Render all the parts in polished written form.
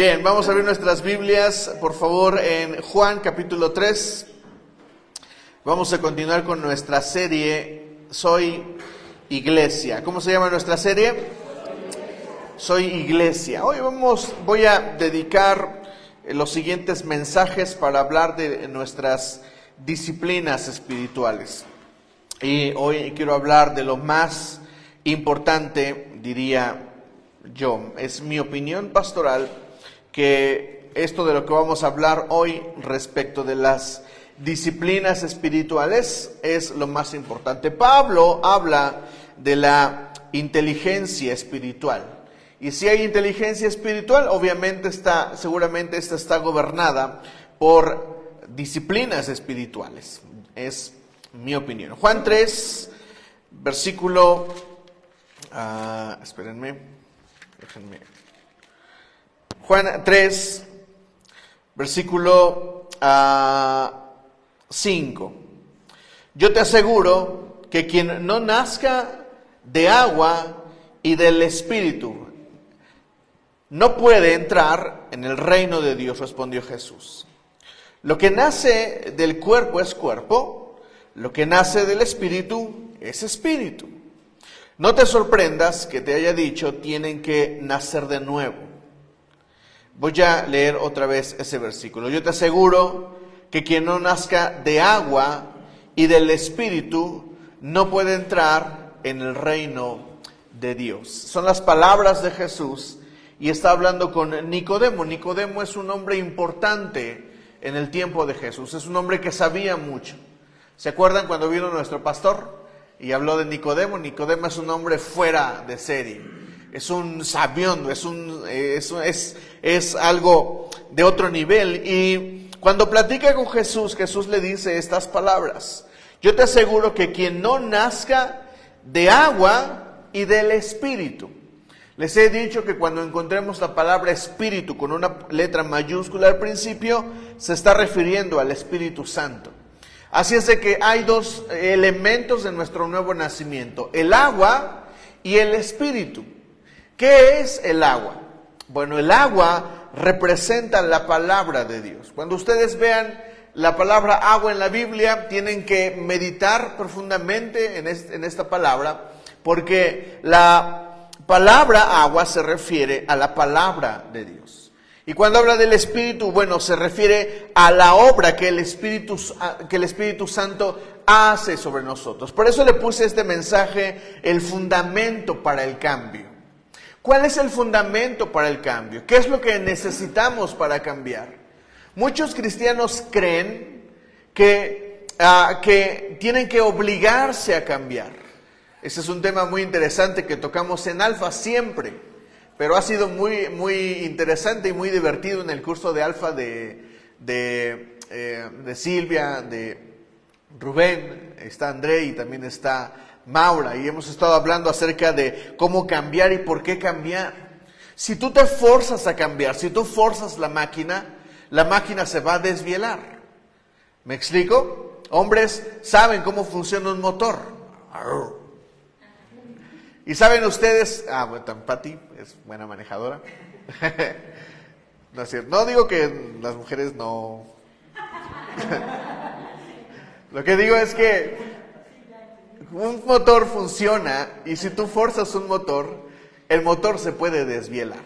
Bien, vamos a abrir nuestras Biblias, por favor, en Juan capítulo 3. Vamos a continuar con nuestra serie Soy Iglesia. ¿Cómo se llama nuestra serie? Soy Iglesia. Hoy voy a dedicar los siguientes mensajes para hablar de nuestras disciplinas espirituales. Y hoy quiero hablar de lo más importante, diría yo. Es mi opinión pastoral que esto de lo que vamos a hablar hoy respecto de las disciplinas espirituales es lo más importante. Pablo habla de la inteligencia espiritual. Y si hay inteligencia espiritual, seguramente esta está gobernada por disciplinas espirituales. Es mi opinión. Juan 3, versículo... déjenme. Juan 3, versículo 5. Yo te aseguro que quien no nazca de agua y del Espíritu no puede entrar en el reino de Dios, respondió Jesús. Lo que nace del cuerpo es cuerpo, lo que nace del Espíritu es espíritu. No te sorprendas que te haya dicho, tienen que nacer de nuevo. Voy a leer otra vez ese versículo. Yo te aseguro que quien no nazca de agua y del Espíritu no puede entrar en el reino de Dios. Son las palabras de Jesús y está hablando con Nicodemo. Nicodemo es un hombre importante en el tiempo de Jesús. Es un hombre que sabía mucho. ¿Se acuerdan cuando vino nuestro pastor y habló de Nicodemo? Nicodemo es un hombre fuera de serie. Es un sabión, es algo de otro nivel. Y cuando platica con Jesús, Jesús le dice estas palabras. Yo te aseguro que quien no nazca de agua y del Espíritu. Les he dicho que cuando encontremos la palabra Espíritu con una letra mayúscula al principio, se está refiriendo al Espíritu Santo. Así es de que hay dos elementos de nuestro nuevo nacimiento, el agua y el Espíritu. ¿Qué es el agua? Bueno, el agua representa la palabra de Dios. Cuando ustedes vean la palabra agua en la Biblia, tienen que meditar profundamente en esta palabra, porque la palabra agua se refiere a la palabra de Dios. Y cuando habla del Espíritu, bueno, se refiere a la obra que el Espíritu Santo hace sobre nosotros. Por eso le puse este mensaje, el fundamento para el cambio. ¿Cuál es el fundamento para el cambio? ¿Qué es lo que necesitamos para cambiar? Muchos cristianos creen que tienen que obligarse a cambiar. Ese es un tema muy interesante que tocamos en Alfa siempre, pero ha sido muy interesante y muy divertido en el curso de Alfa de Silvia, de Rubén, está André y también está Maura, y hemos estado hablando acerca de cómo cambiar y por qué cambiar. Si tú te forzas a cambiar, si tú forzas la máquina se va a desvielar. ¿Me explico? Hombres saben cómo funciona un motor. Y saben ustedes, bueno, Pati es buena manejadora. No es cierto. No digo que las mujeres no. Lo que digo es que un motor funciona y si tú forzas un motor, el motor se puede desvielar.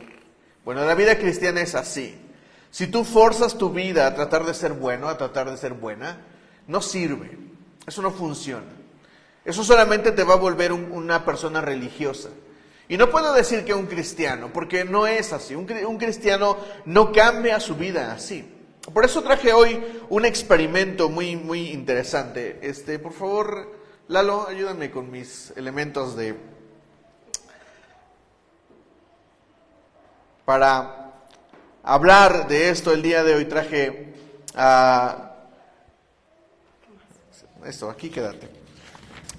Bueno, la vida cristiana es así. Si tú forzas tu vida a tratar de ser bueno, a tratar de ser buena, no sirve. Eso no funciona. Eso solamente te va a volver una persona religiosa. Y no puedo decir que un cristiano, porque no es así. Un cristiano no cambia su vida así. Por eso traje hoy un experimento muy interesante. Por favor, Lalo, ayúdame con mis elementos para hablar de esto el día de hoy. Traje esto, aquí quédate.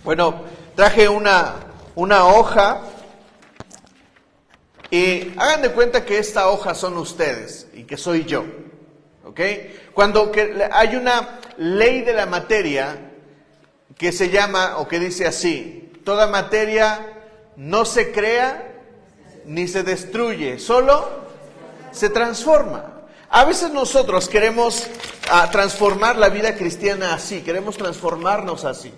Bueno, traje una hoja y hagan de cuenta que esta hoja son ustedes y que soy yo, ¿ok? Cuando hay una ley de la materia que se llama, o que dice así, toda materia no se crea ni se destruye, solo se transforma. A veces nosotros queremos transformar la vida cristiana así, queremos transformarnos así.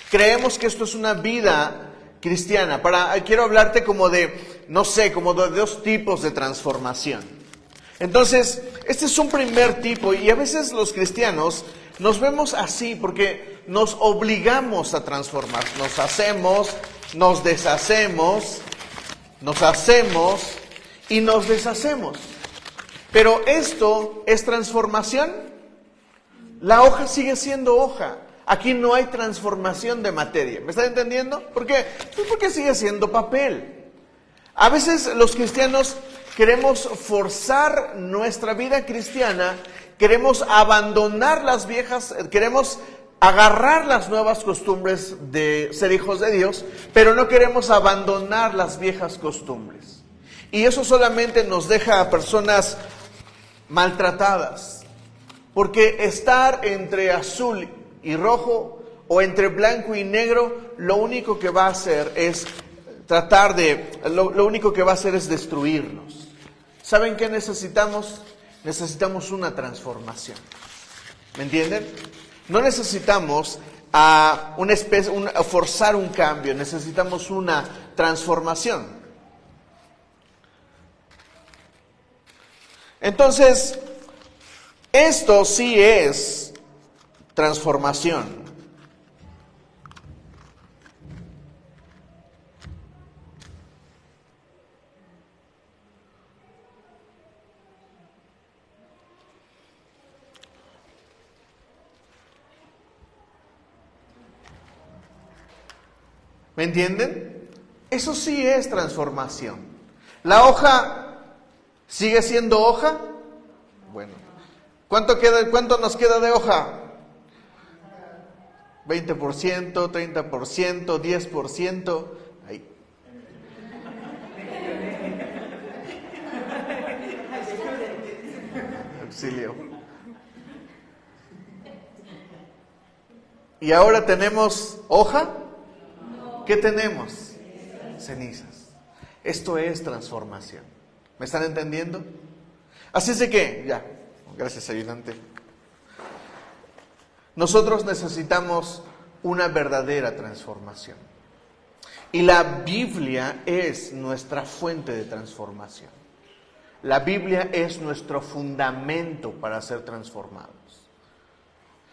Creemos que esto es una vida cristiana. Quiero hablarte como de, no sé, como de dos tipos de transformación. Entonces, este es un primer tipo y a veces los cristianos nos vemos así porque nos obligamos a transformar. Nos hacemos, nos deshacemos, nos hacemos y nos deshacemos. Pero esto es transformación. La hoja sigue siendo hoja. Aquí no hay transformación de materia. ¿Me están entendiendo? ¿Por qué? Pues porque sigue siendo papel. A veces los cristianos queremos forzar nuestra vida cristiana, queremos abandonar las viejas, queremos agarrar las nuevas costumbres de ser hijos de Dios, pero no queremos abandonar las viejas costumbres. Y eso solamente nos deja a personas maltratadas, porque estar entre azul y rojo o entre blanco y negro, lo único que va a hacer es lo único que va a hacer es destruirnos. ¿Saben qué necesitamos? Necesitamos una transformación. ¿Me entienden? No necesitamos forzar un cambio, necesitamos una transformación. Entonces, esto sí es transformación. ¿Me entienden? Eso sí es transformación. La hoja sigue siendo hoja. Bueno, ¿cuánto nos queda de hoja? 20%, 30%, 10%. Ahí. Auxilio. ¿Y ahora tenemos hoja? ¿Qué tenemos? Cenizas. Esto es transformación. ¿Me están entendiendo? Así es de que, ya, gracias ayudante. Nosotros necesitamos una verdadera transformación. Y la Biblia es nuestra fuente de transformación. La Biblia es nuestro fundamento para ser transformados.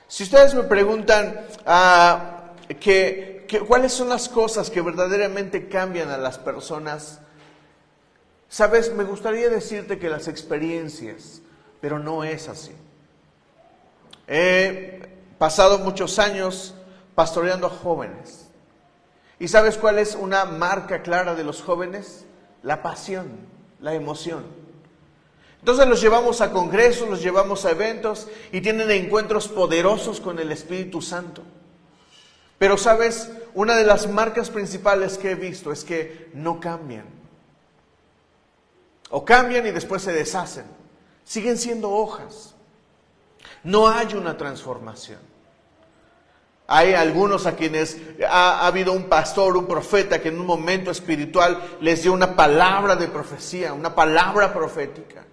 Si ustedes me preguntan ¿cuáles son las cosas que verdaderamente cambian a las personas? Sabes, me gustaría decirte que las experiencias, pero no es así. He pasado muchos años pastoreando a jóvenes. ¿Y sabes cuál es una marca clara de los jóvenes? La pasión, la emoción. Entonces los llevamos a congresos, los llevamos a eventos y tienen encuentros poderosos con el Espíritu Santo. Pero sabes, una de las marcas principales que he visto es que no cambian. O cambian y después se deshacen. Siguen siendo hojas. No hay una transformación. Hay algunos a quienes ha habido un pastor, un profeta que en un momento espiritual les dio una palabra de profecía, una palabra profética.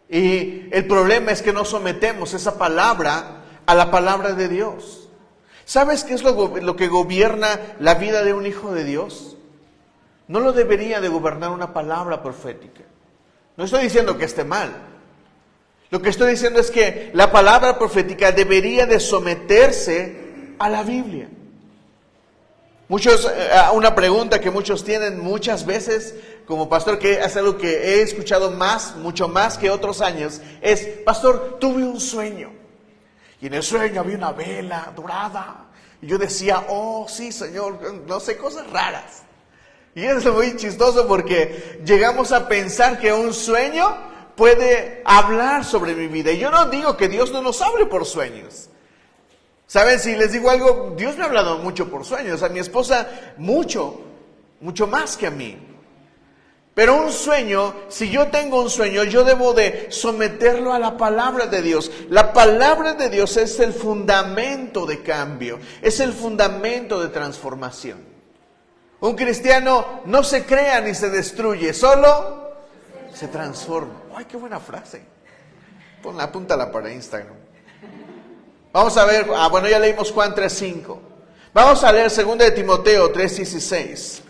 Y el problema es que no sometemos esa palabra a la palabra de Dios. ¿Sabes qué es lo que gobierna la vida de un hijo de Dios? No lo debería de gobernar una palabra profética. No estoy diciendo que esté mal. Lo que estoy diciendo es que la palabra profética debería de someterse a la Biblia. Una pregunta que muchos tienen muchas veces como pastor, que es algo que he escuchado mucho más que otros años, es: pastor, tuve un sueño. Y en el sueño había una vela dorada. Y yo decía: oh, sí, Señor, no sé, cosas raras. Y es muy chistoso porque llegamos a pensar que un sueño puede hablar sobre mi vida. Y yo no digo que Dios no nos hable por sueños. ¿Saben? Si les digo algo, Dios me ha hablado mucho por sueños. A mi esposa mucho más que a mí. Pero un sueño, si yo tengo un sueño, yo debo de someterlo a la palabra de Dios. La palabra de Dios es el fundamento de cambio, es el fundamento de transformación. Un cristiano no se crea ni se destruye, solo se transforma. ¡Ay, qué buena frase! Ponla, apúntala para Instagram. Vamos a ver, bueno, ya leímos Juan 3:5. Vamos a leer 2 de Timoteo 3:16.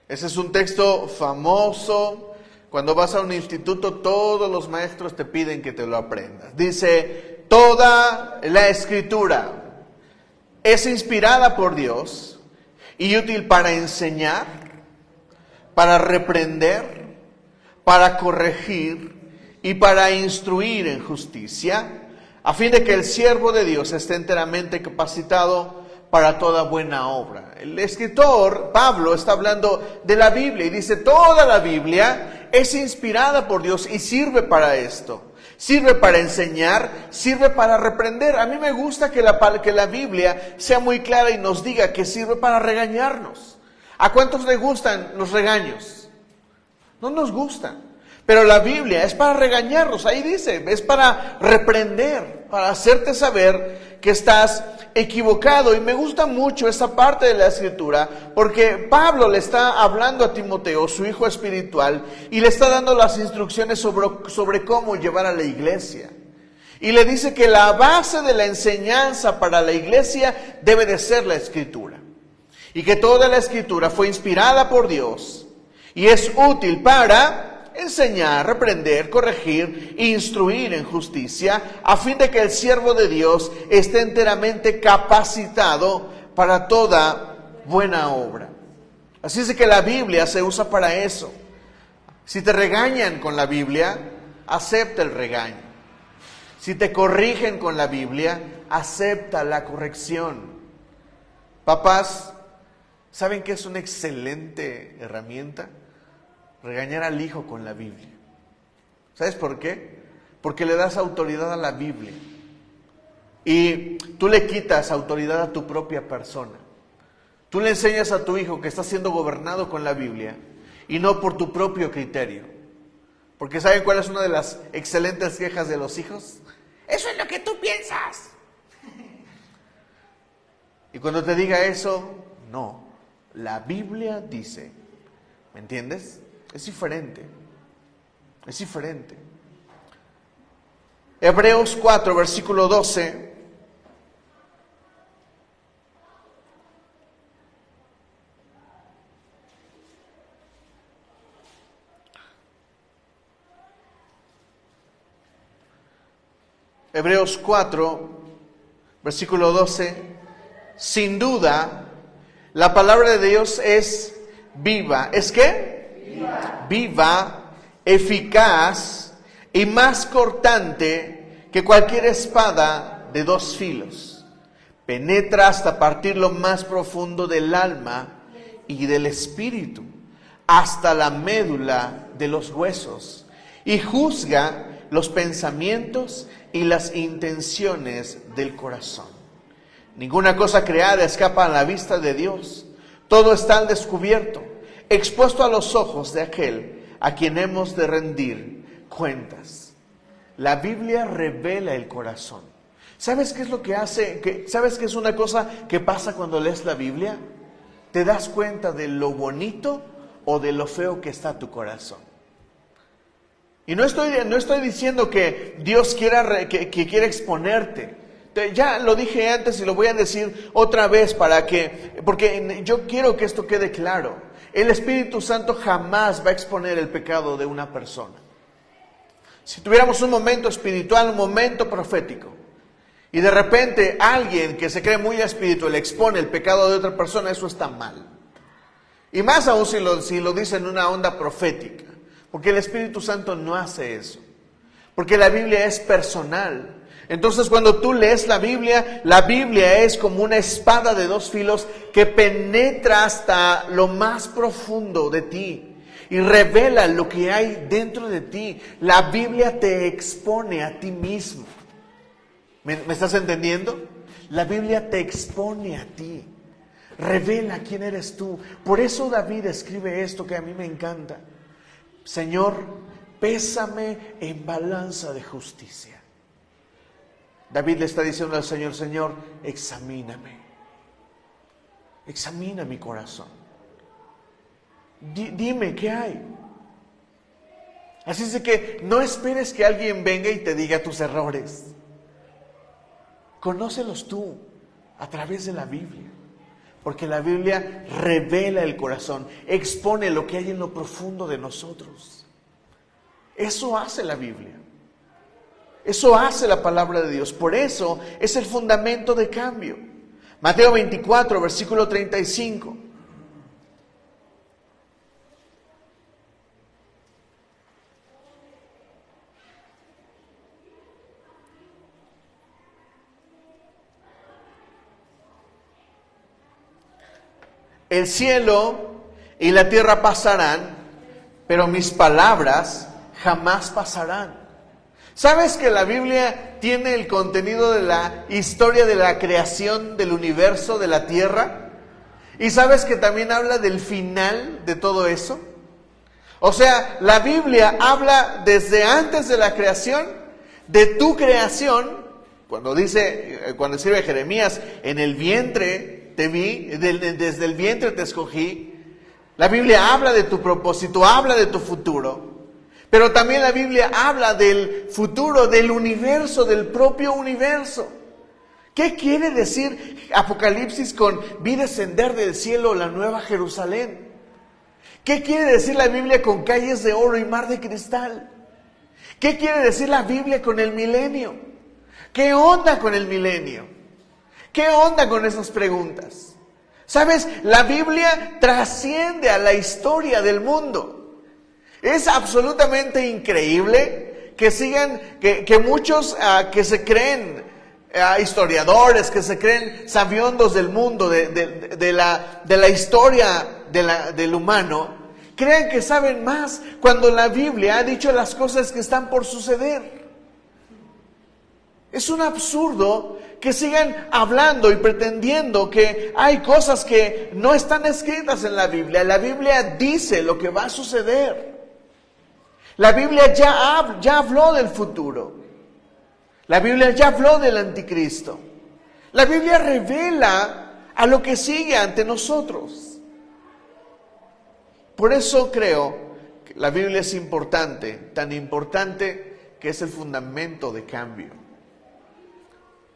Ese es un texto famoso. Cuando vas a un instituto, todos los maestros te piden que te lo aprendas. Dice, toda la escritura es inspirada por Dios y útil para enseñar, para reprender, para corregir y para instruir en justicia, a fin de que el siervo de Dios esté enteramente capacitado para toda buena obra. El escritor, Pablo, está hablando de la Biblia y dice, toda la Biblia es inspirada por Dios y sirve para esto. Sirve para enseñar, sirve para reprender. A mí me gusta que la Biblia sea muy clara y nos diga que sirve para regañarnos. ¿A cuántos les gustan los regaños? No nos gustan. Pero la Biblia es para regañarnos, ahí dice, es para reprender, para hacerte saber que estás equivocado. Y me gusta mucho esa parte de la escritura, porque Pablo le está hablando a Timoteo, su hijo espiritual, y le está dando las instrucciones sobre cómo llevar a la iglesia. Y le dice que la base de la enseñanza para la iglesia debe de ser la escritura. Y que toda la escritura fue inspirada por Dios y es útil para enseñar, reprender, corregir, instruir en justicia, a fin de que el siervo de Dios esté enteramente capacitado para toda buena obra. Así es que la Biblia se usa para eso. Si te regañan con la Biblia, acepta el regaño. Si te corrigen con la Biblia, acepta la corrección. Papás, ¿saben qué es una excelente herramienta? Regañar al hijo con la Biblia. ¿Sabes por qué? Porque le das autoridad a la Biblia. Y tú le quitas autoridad a tu propia persona. Tú le enseñas a tu hijo que está siendo gobernado con la Biblia y no por tu propio criterio. Porque ¿saben cuál es una de las excelentes quejas de los hijos? Eso es lo que tú piensas. Y cuando te diga eso, no. La Biblia dice, ¿me entiendes? Es diferente. Es diferente. Hebreos 4, versículo 12. Hebreos 4, versículo 12. Sin duda, la palabra de Dios es viva. ¿Es qué? Viva, eficaz y más cortante que cualquier espada de dos filos. Penetra hasta partir lo más profundo del alma y del espíritu, hasta la médula de los huesos, y juzga los pensamientos y las intenciones del corazón. Ninguna cosa creada escapa a la vista de Dios. Todo está al descubierto, expuesto a los ojos de aquel a quien hemos de rendir cuentas. La Biblia revela el corazón. ¿Sabes qué es lo que hace? ¿Sabes qué es una cosa que pasa cuando lees la Biblia? Te das cuenta de lo bonito o de lo feo que está tu corazón. Y no estoy diciendo que Dios quiera exponerte. Ya lo dije antes y lo voy a decir otra vez porque yo quiero que esto quede claro. El Espíritu Santo jamás va a exponer el pecado de una persona. Si tuviéramos un momento espiritual, un momento profético, y de repente alguien que se cree muy espiritual expone el pecado de otra persona, eso está mal. Y más aún si lo dice en una onda profética, porque el Espíritu Santo no hace eso, porque la Biblia es personal. Entonces cuando tú lees la Biblia es como una espada de dos filos que penetra hasta lo más profundo de ti y revela lo que hay dentro de ti. La Biblia te expone a ti mismo. ¿Me estás entendiendo? La Biblia te expone a ti. Revela quién eres tú. Por eso David escribe esto que a mí me encanta. Señor, pésame en balanza de justicia. David le está diciendo al Señor, Señor, examíname. Examina mi corazón. Dime qué hay. Así es de que no esperes que alguien venga y te diga tus errores. Conócelos tú a través de la Biblia. Porque la Biblia revela el corazón, expone lo que hay en lo profundo de nosotros. Eso hace la Biblia. Eso hace la palabra de Dios. Por eso es el fundamento de cambio. Mateo 24, versículo 35. El cielo y la tierra pasarán, pero mis palabras jamás pasarán. ¿Sabes que la Biblia tiene el contenido de la historia de la creación del universo, de la tierra? ¿Y sabes que también habla del final de todo eso? O sea, la Biblia habla desde antes de la creación, de tu creación, cuando escribe Jeremías, en el vientre te vi, desde el vientre te escogí. La Biblia habla de tu propósito, habla de tu futuro. Pero también la Biblia habla del futuro, del universo, del propio universo. ¿Qué quiere decir Apocalipsis con vi descender del cielo la nueva Jerusalén? ¿Qué quiere decir la Biblia con calles de oro y mar de cristal? ¿Qué quiere decir la Biblia con el milenio? ¿Qué onda con el milenio? ¿Qué onda con esas preguntas? ¿Sabes? La Biblia trasciende a la historia del mundo. Es absolutamente increíble que sigan, que muchos que se creen historiadores, que se creen sabiondos del mundo, de la historia del humano, crean que saben más cuando la Biblia ha dicho las cosas que están por suceder. Es un absurdo que sigan hablando y pretendiendo que hay cosas que no están escritas en la Biblia. La Biblia dice lo que va a suceder. La Biblia ya habló del futuro. La Biblia ya habló del anticristo. La Biblia revela a lo que sigue ante nosotros. Por eso creo que la Biblia es importante, tan importante que es el fundamento de cambio.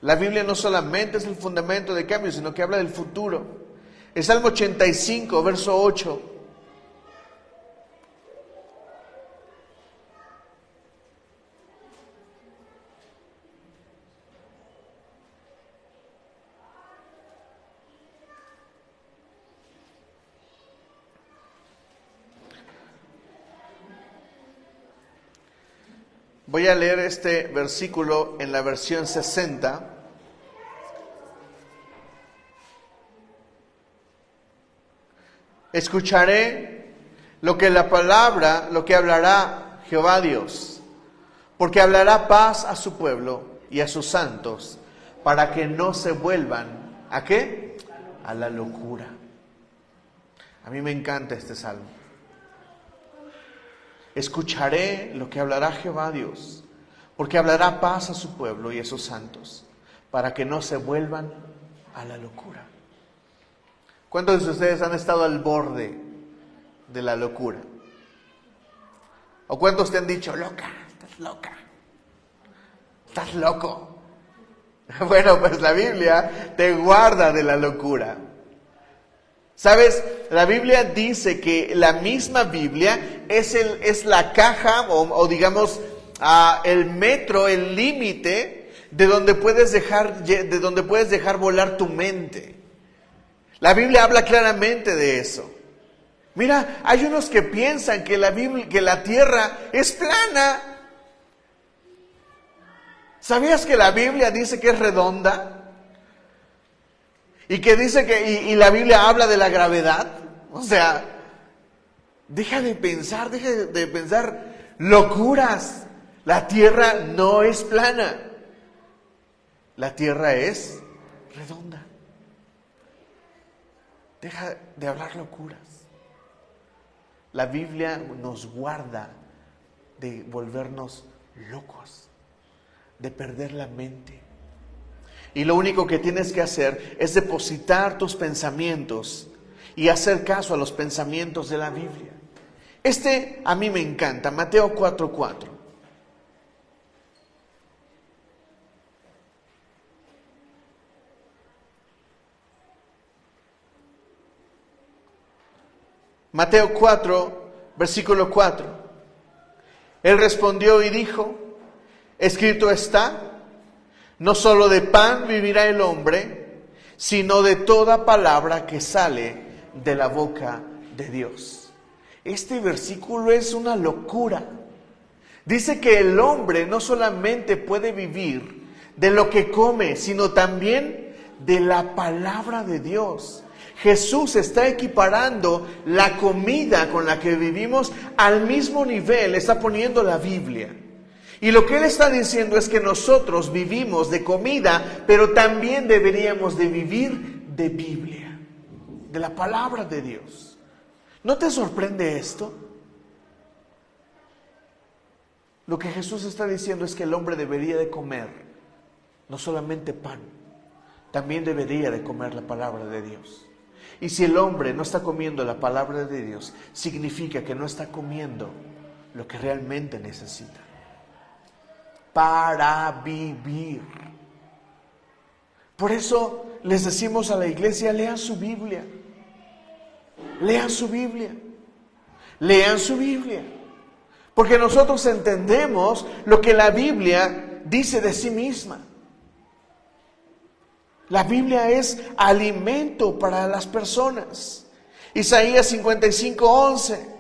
La Biblia no solamente es el fundamento de cambio, sino que habla del futuro. El Salmo 85, verso 8. Voy a leer este versículo en la versión 60. Escucharé lo que hablará Jehová Dios, porque hablará paz a su pueblo y a sus santos, para que no se vuelvan, ¿a qué? A la locura. A mí me encanta este salmo. Escucharé lo que hablará Jehová Dios, porque hablará paz a su pueblo y a sus santos, para que no se vuelvan a la locura. ¿Cuántos de ustedes han estado al borde de la locura? ¿O cuántos te han dicho, loca, estás loca, estás loco? Bueno, pues la Biblia te guarda de la locura. ¿Sabes? La Biblia dice que la misma Biblia es la caja o digamos el metro, el límite de donde puedes dejar volar tu mente. La Biblia habla claramente de eso. Mira, hay unos que piensan que la tierra es plana. ¿Sabías que la Biblia dice que es redonda? Y que dice y la Biblia habla de la gravedad. O sea, deja de pensar locuras. La tierra no es plana. La tierra es redonda. Deja de hablar locuras. La Biblia nos guarda de volvernos locos, de perder la mente. Y lo único que tienes que hacer es depositar tus pensamientos y hacer caso a los pensamientos de la Biblia. A mí me encanta, Mateo 4:4. Mateo 4, versículo 4. Él respondió y dijo: escrito está, no solo de pan vivirá el hombre, sino de toda palabra que sale de la boca de Dios. Este versículo es una locura. Dice que el hombre no solamente puede vivir de lo que come, sino también de la palabra de Dios. Jesús está equiparando la comida con la que vivimos al mismo nivel, está poniendo la Biblia. Y lo que Él está diciendo es que nosotros vivimos de comida, pero también deberíamos de vivir de Biblia, de la palabra de Dios. ¿No te sorprende esto? Lo que Jesús está diciendo es que el hombre debería de comer no solamente pan, también debería de comer la palabra de Dios. Y si el hombre no está comiendo la palabra de Dios, significa que no está comiendo lo que realmente necesita para vivir. Por eso les decimos a la iglesia: lean su Biblia, lean su Biblia, lean su Biblia. Porque nosotros entendemos lo que la Biblia dice de sí misma. La Biblia es alimento para las personas. Isaías 55:11.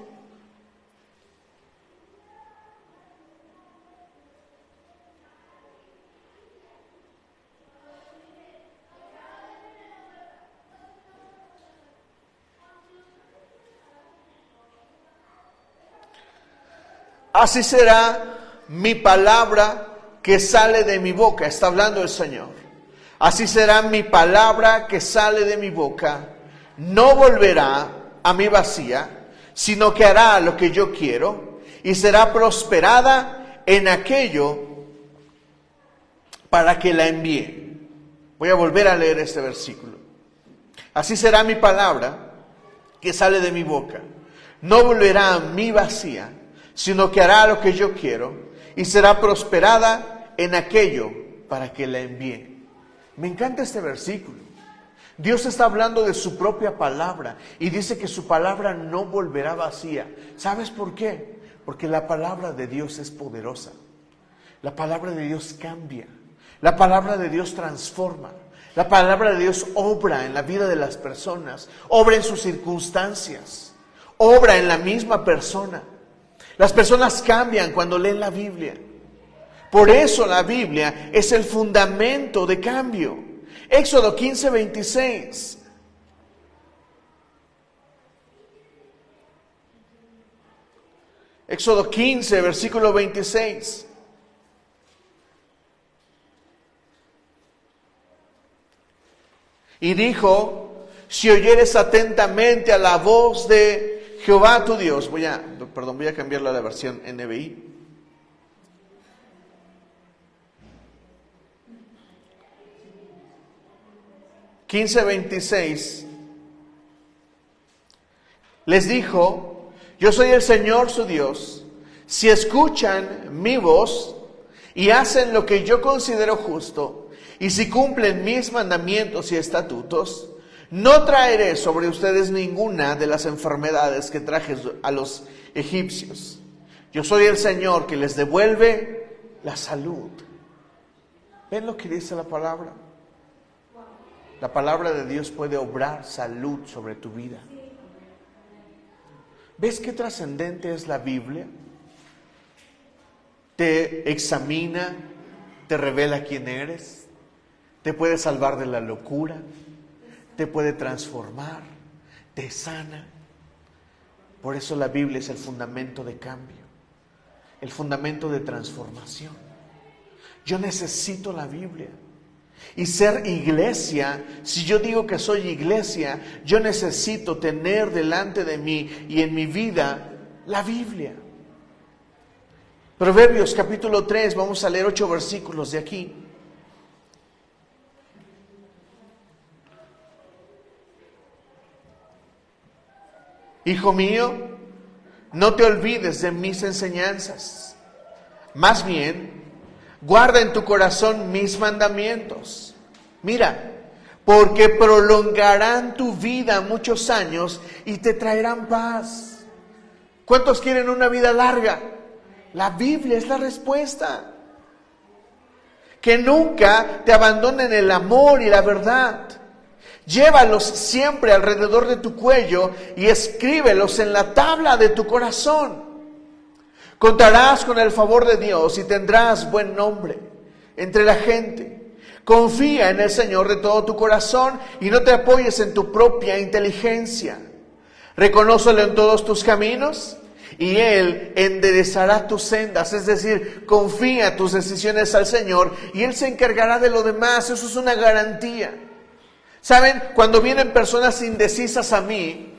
Así será mi palabra que sale de mi boca. Está hablando el Señor. Así será mi palabra que sale de mi boca. No volverá a mí vacía, sino que hará lo que yo quiero y será prosperada en aquello para que la envíe. Voy a volver a leer este versículo. Así será mi palabra que sale de mi boca. No volverá a mí vacía, sino que hará lo que yo quiero y será prosperada en aquello para que la envíe. Me encanta este versículo. Dios está hablando de su propia palabra y dice que su palabra no volverá vacía. ¿Sabes por qué? Porque la palabra de Dios es poderosa. La palabra de Dios cambia. La palabra de Dios transforma. La palabra de Dios obra en la vida de las personas, obra en sus circunstancias, obra en la misma persona. Las personas cambian cuando leen la Biblia. Por eso la Biblia es el fundamento de cambio. Éxodo 15:26. Éxodo 15, versículo 26. Y dijo: si oyeres atentamente a la voz de Jehová tu Dios. Voy a cambiarla a la versión NBI. (15:26) les dijo: yo soy el Señor su Dios. Si escuchan mi voz y hacen lo que yo considero justo, y si cumplen mis mandamientos y estatutos, no traeré sobre ustedes ninguna de las enfermedades que traje a los egipcios. Yo soy el Señor que les devuelve la salud. ¿Ven lo que dice la palabra? La palabra de Dios puede obrar salud sobre tu vida. ¿Ves qué trascendente es la Biblia? Te examina, te revela quién eres, te puede salvar de la locura, te puede transformar, te sana. Por eso la Biblia es el fundamento de cambio, el fundamento de transformación. Yo necesito la Biblia. Y ser iglesia, si yo digo que soy iglesia, yo necesito tener delante de mí y en mi vida la Biblia. Proverbios capítulo 3, vamos a leer 8 versículos de aquí. Hijo mío, no te olvides de mis enseñanzas. Más bien, guarda en tu corazón mis mandamientos. Mira, porque prolongarán tu vida muchos años y te traerán paz. ¿Cuántos quieren una vida larga? La Biblia es la respuesta. Que nunca te abandonen el amor y la verdad. Llévalos siempre alrededor de tu cuello y escríbelos en la tabla de tu corazón. Contarás con el favor de Dios y tendrás buen nombre entre la gente. Confía en el Señor de todo tu corazón y no te apoyes en tu propia inteligencia. Reconócelo en todos tus caminos y Él enderezará tus sendas. Es decir, confía tus decisiones al Señor y Él se encargará de lo demás. Eso es una garantía. ¿Saben? Cuando vienen personas indecisas a mí,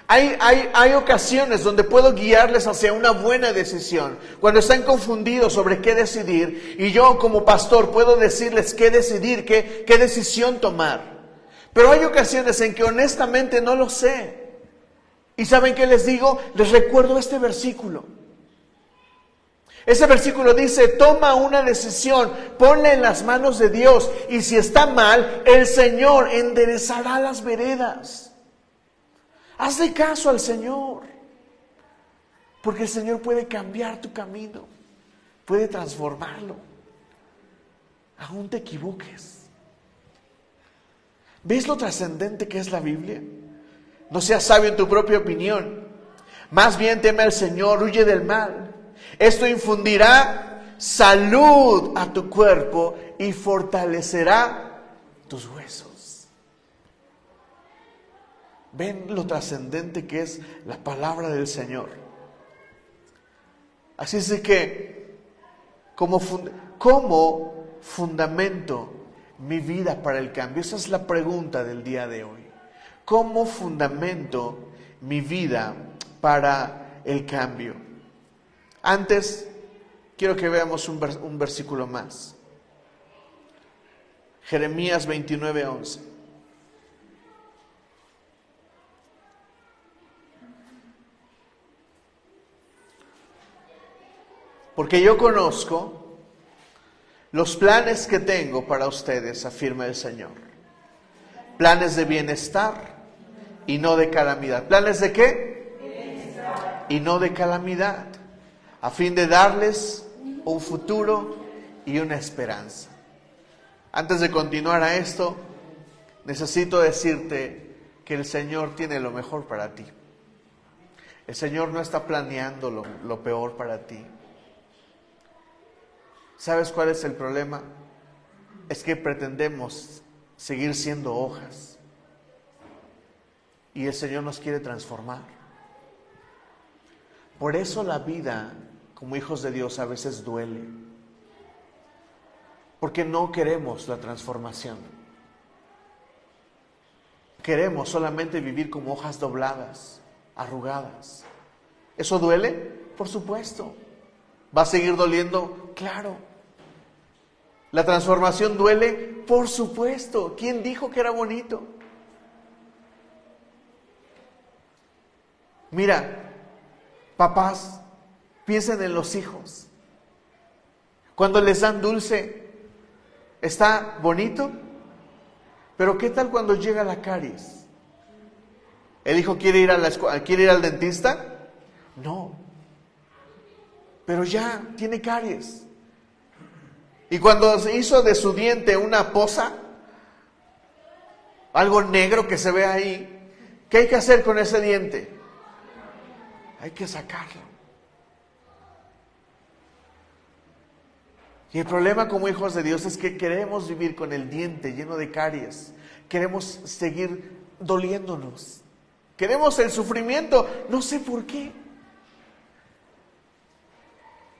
hay ocasiones donde puedo guiarles hacia una buena decisión. Cuando están confundidos sobre qué decidir, y yo como pastor puedo decirles qué decidir, qué decisión tomar. Pero hay ocasiones en que honestamente no lo sé. ¿Y saben qué les digo? Les recuerdo este versículo. Ese versículo dice, toma una decisión, ponla en las manos de Dios, y si está mal, el Señor enderezará las veredas. Hazle caso al Señor, porque el Señor puede cambiar tu camino, puede transformarlo, aún te equivoques. ¿Ves lo trascendente que es la Biblia? No seas sabio en tu propia opinión, más bien teme al Señor, huye del mal. Esto infundirá salud a tu cuerpo y fortalecerá tus huesos. ¿Ven lo trascendente que es la palabra del Señor? Así es de que, ¿cómo fundamento mi vida para el cambio? Esa es la pregunta del día de hoy. ¿Cómo fundamento mi vida para el cambio? Antes, quiero que veamos un versículo más. Jeremías 29:11. Porque yo conozco los planes que tengo para ustedes, afirma el Señor. Planes de bienestar y no de calamidad. ¿Planes de qué? Bienestar. Y no de calamidad, a fin de darles un futuro y una esperanza. Antes de continuar a esto, necesito decirte que el Señor tiene lo mejor para ti. El Señor no está planeando lo peor para ti. ¿Sabes cuál es el problema? Es que pretendemos seguir siendo hojas y el Señor nos quiere transformar. Por eso la vida como hijos de Dios a veces duele, porque no queremos la transformación. Queremos solamente vivir como hojas dobladas, arrugadas. ¿Eso duele? Por supuesto. ¿Va a seguir doliendo? Claro. ¿La transformación duele? Por supuesto. ¿Quién dijo que era bonito? Mira, papás, piensen en los hijos. Cuando les dan dulce, ¿está bonito? Pero ¿qué tal cuando llega la caries? ¿El hijo quiere ir a la escuela, quiere ir al dentista? No. Pero ya tiene caries. Y cuando se hizo de su diente una poza, algo negro que se ve ahí, ¿qué hay que hacer con ese diente? Hay que sacarlo. Y el problema como hijos de Dios es que queremos vivir con el diente lleno de caries. Queremos seguir doliéndonos. Queremos el sufrimiento, no sé por qué.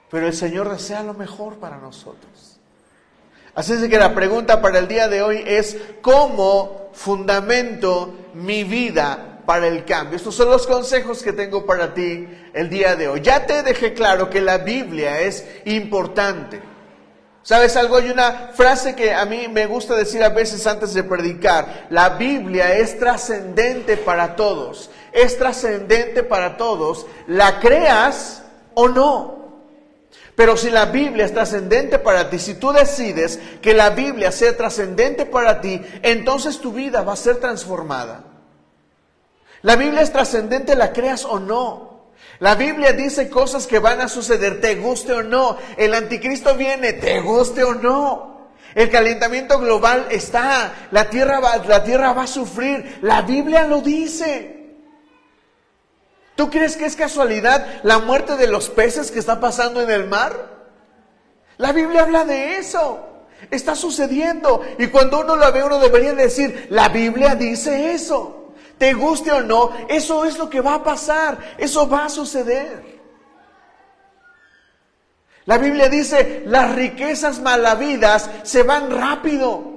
Pero el Señor desea lo mejor para nosotros. Así es que la pregunta para el día de hoy es: ¿cómo fundamento mi vida para el cambio? Estos son los consejos que tengo para ti el día de hoy. Ya te dejé claro que la Biblia es importante. ¿Sabes algo? Hay una frase que a mí me gusta decir a veces antes de predicar. La Biblia es trascendente para todos. Es trascendente para todos, la creas o no. Pero si la Biblia es trascendente para ti, si tú decides que la Biblia sea trascendente para ti, entonces tu vida va a ser transformada. La Biblia es trascendente, la creas o no. La Biblia dice cosas que van a suceder, te guste o no. El anticristo viene, te guste o no. El calentamiento global está, la tierra va a sufrir. La Biblia lo dice. ¿Tú crees que es casualidad la muerte de los peces que está pasando en el mar? La Biblia habla de eso. Está sucediendo. Y cuando uno lo ve, uno debería decir, la Biblia dice eso. Te guste o no, eso es lo que va a pasar. Eso va a suceder. La Biblia dice, las riquezas malavidas se van rápido.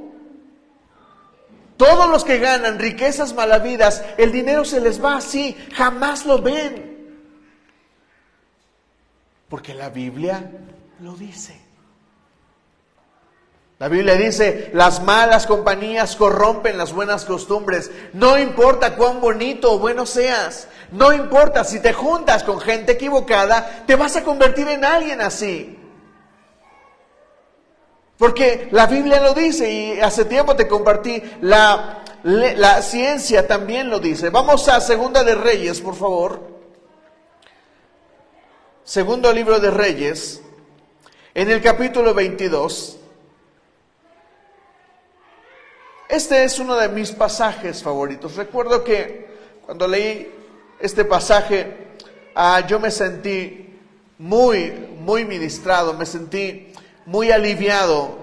Todos los que ganan riquezas malavidas, el dinero se les va así, jamás lo ven. Porque la Biblia lo dice. La Biblia dice, las malas compañías corrompen las buenas costumbres. No importa cuán bonito o bueno seas. No importa si te juntas con gente equivocada, te vas a convertir en alguien así. Porque la Biblia lo dice y hace tiempo te compartí, la ciencia también lo dice. Vamos a Segunda de Reyes, por favor. Segundo libro de Reyes, en el capítulo 22. Este es uno de mis pasajes favoritos. Recuerdo que cuando leí este pasaje, yo me sentí muy ministrado, me sentí muy aliviado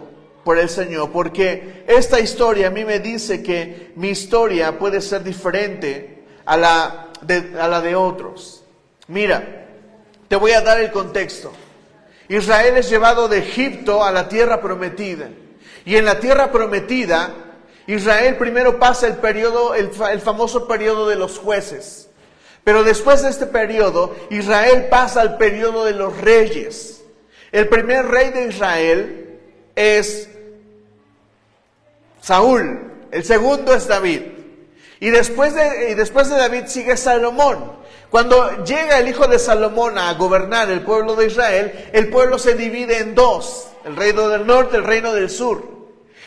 por el Señor, porque esta historia a mí me dice que mi historia puede ser diferente a la de otros. Mira, te voy a dar el contexto. Israel es llevado de Egipto a la tierra prometida, y en la tierra prometida Israel primero pasa el famoso periodo de los jueces, pero después de este periodo Israel pasa al periodo de los reyes. El primer rey de Israel es Saúl, el segundo es David. Y después de David sigue Salomón. Cuando llega el hijo de Salomón a gobernar el pueblo de Israel, el pueblo se divide en dos, el reino del norte, el reino del sur.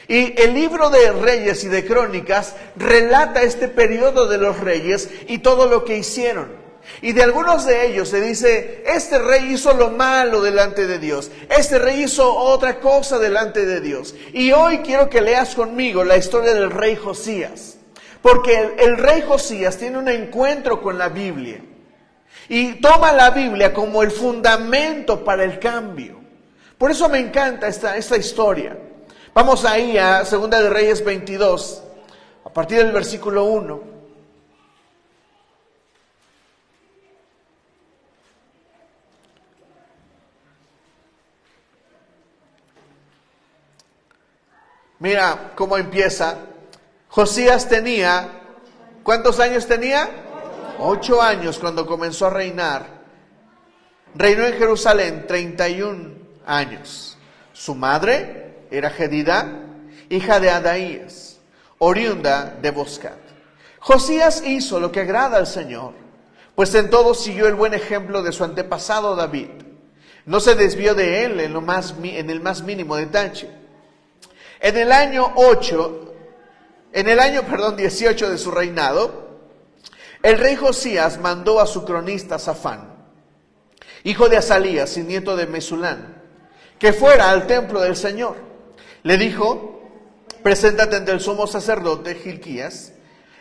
Y el libro de Reyes y de Crónicas relata este periodo de los reyes y todo lo que hicieron. Y de algunos de ellos se dice, este rey hizo lo malo delante de Dios, este rey hizo otra cosa delante de Dios. Y hoy quiero que leas conmigo la historia del rey Josías, porque el rey Josías tiene un encuentro con la Biblia y toma la Biblia como el fundamento para el cambio. Por eso me encanta esta historia. Vamos ahí a Segunda de Reyes 22, a partir del versículo 1. Mira cómo empieza. Josías tenía, ¿cuántos años tenía? 8 años cuando comenzó a reinar. Reinó en Jerusalén 31 años. Su madre era Jedida, hija de Adaías, oriunda de Boscat. Josías hizo lo que agrada al Señor, pues en todo siguió el buen ejemplo de su antepasado David. No se desvió de él en el más mínimo detalle. En el año 18 de su reinado, el rey Josías mandó a su cronista Safán, hijo de Asalías y nieto de Mesulán, que fuera al templo del Señor. Le dijo, preséntate ante el sumo sacerdote Gilquías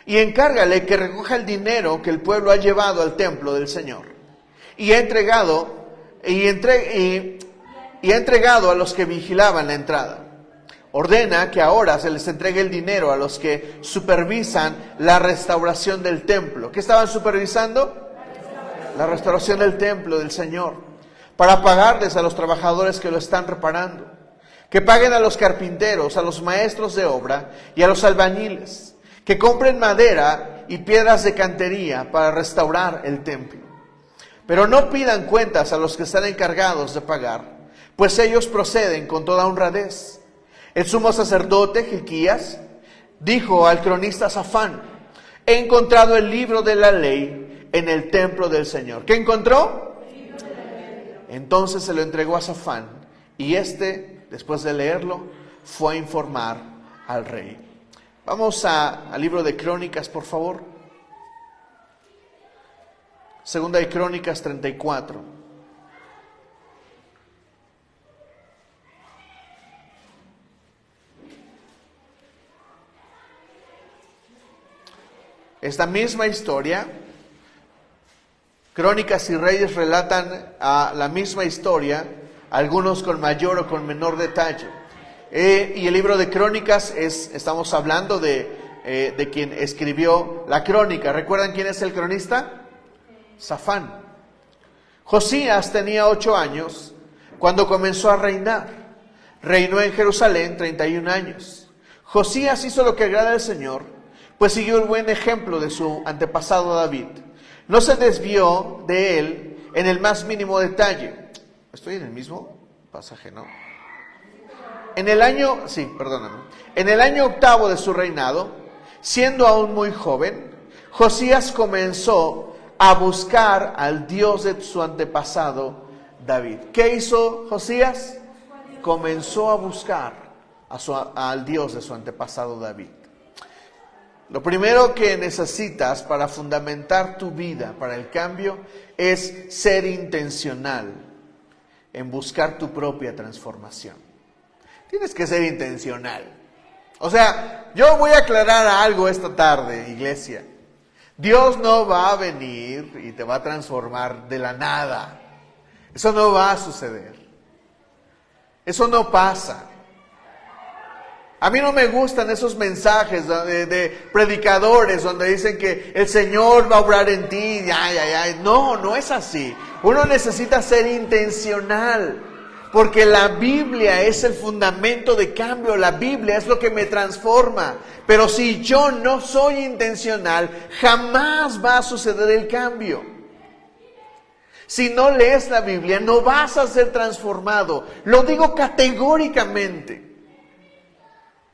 y encárgale que recoja el dinero que el pueblo ha llevado al templo del Señor y ha entregado a los que vigilaban la entrada. Ordena que ahora se les entregue el dinero a los que supervisan la restauración del templo. ¿Qué estaban supervisando? La restauración del templo del Señor, para pagarles a los trabajadores que lo están reparando. que paguen a los carpinteros, a los maestros de obra y a los albañiles, que compren madera y piedras de cantería para restaurar el templo. Pero no pidan cuentas a los que están encargados de pagar, pues ellos proceden con toda honradez. El sumo sacerdote Hilquías dijo al cronista Safán: he encontrado el libro de la ley en el templo del Señor. ¿Qué encontró? Entonces se lo entregó a Safán, y éste, después de leerlo, fue a informar al rey. Vamos al libro de Crónicas, por favor. Segunda de Crónicas 34. Esta misma historia, Crónicas y Reyes relatan la misma historia, algunos con mayor o con menor detalle. Y el libro de Crónicas estamos hablando de quien escribió la crónica. ¿Recuerdan quién es el cronista? Safán. Josías tenía 8 años cuando comenzó a reinar. Reinó en Jerusalén 31 años. Josías hizo lo que agrada al Señor, pues siguió el buen ejemplo de su antepasado David. No se desvió de él en el más mínimo detalle. ¿Estoy en el mismo pasaje, no? En el año 8º de su reinado, siendo aún muy joven, Josías comenzó a buscar al Dios de su antepasado David. ¿Qué hizo Josías? Comenzó a buscar al Dios de su antepasado David. Lo primero que necesitas para fundamentar tu vida, para el cambio, es ser intencional en buscar tu propia transformación. Tienes que ser intencional. O sea, yo voy a aclarar algo esta tarde, iglesia. Dios no va a venir y te va a transformar de la nada. Eso no va a suceder. Eso no pasa. A mí no me gustan esos mensajes de predicadores donde dicen que el Señor va a obrar en ti. No es así. Uno necesita ser intencional. Porque la Biblia es el fundamento de cambio, la Biblia es lo que me transforma. Pero si yo no soy intencional, jamás va a suceder el cambio. Si no lees la Biblia, no vas a ser transformado. Lo digo categóricamente.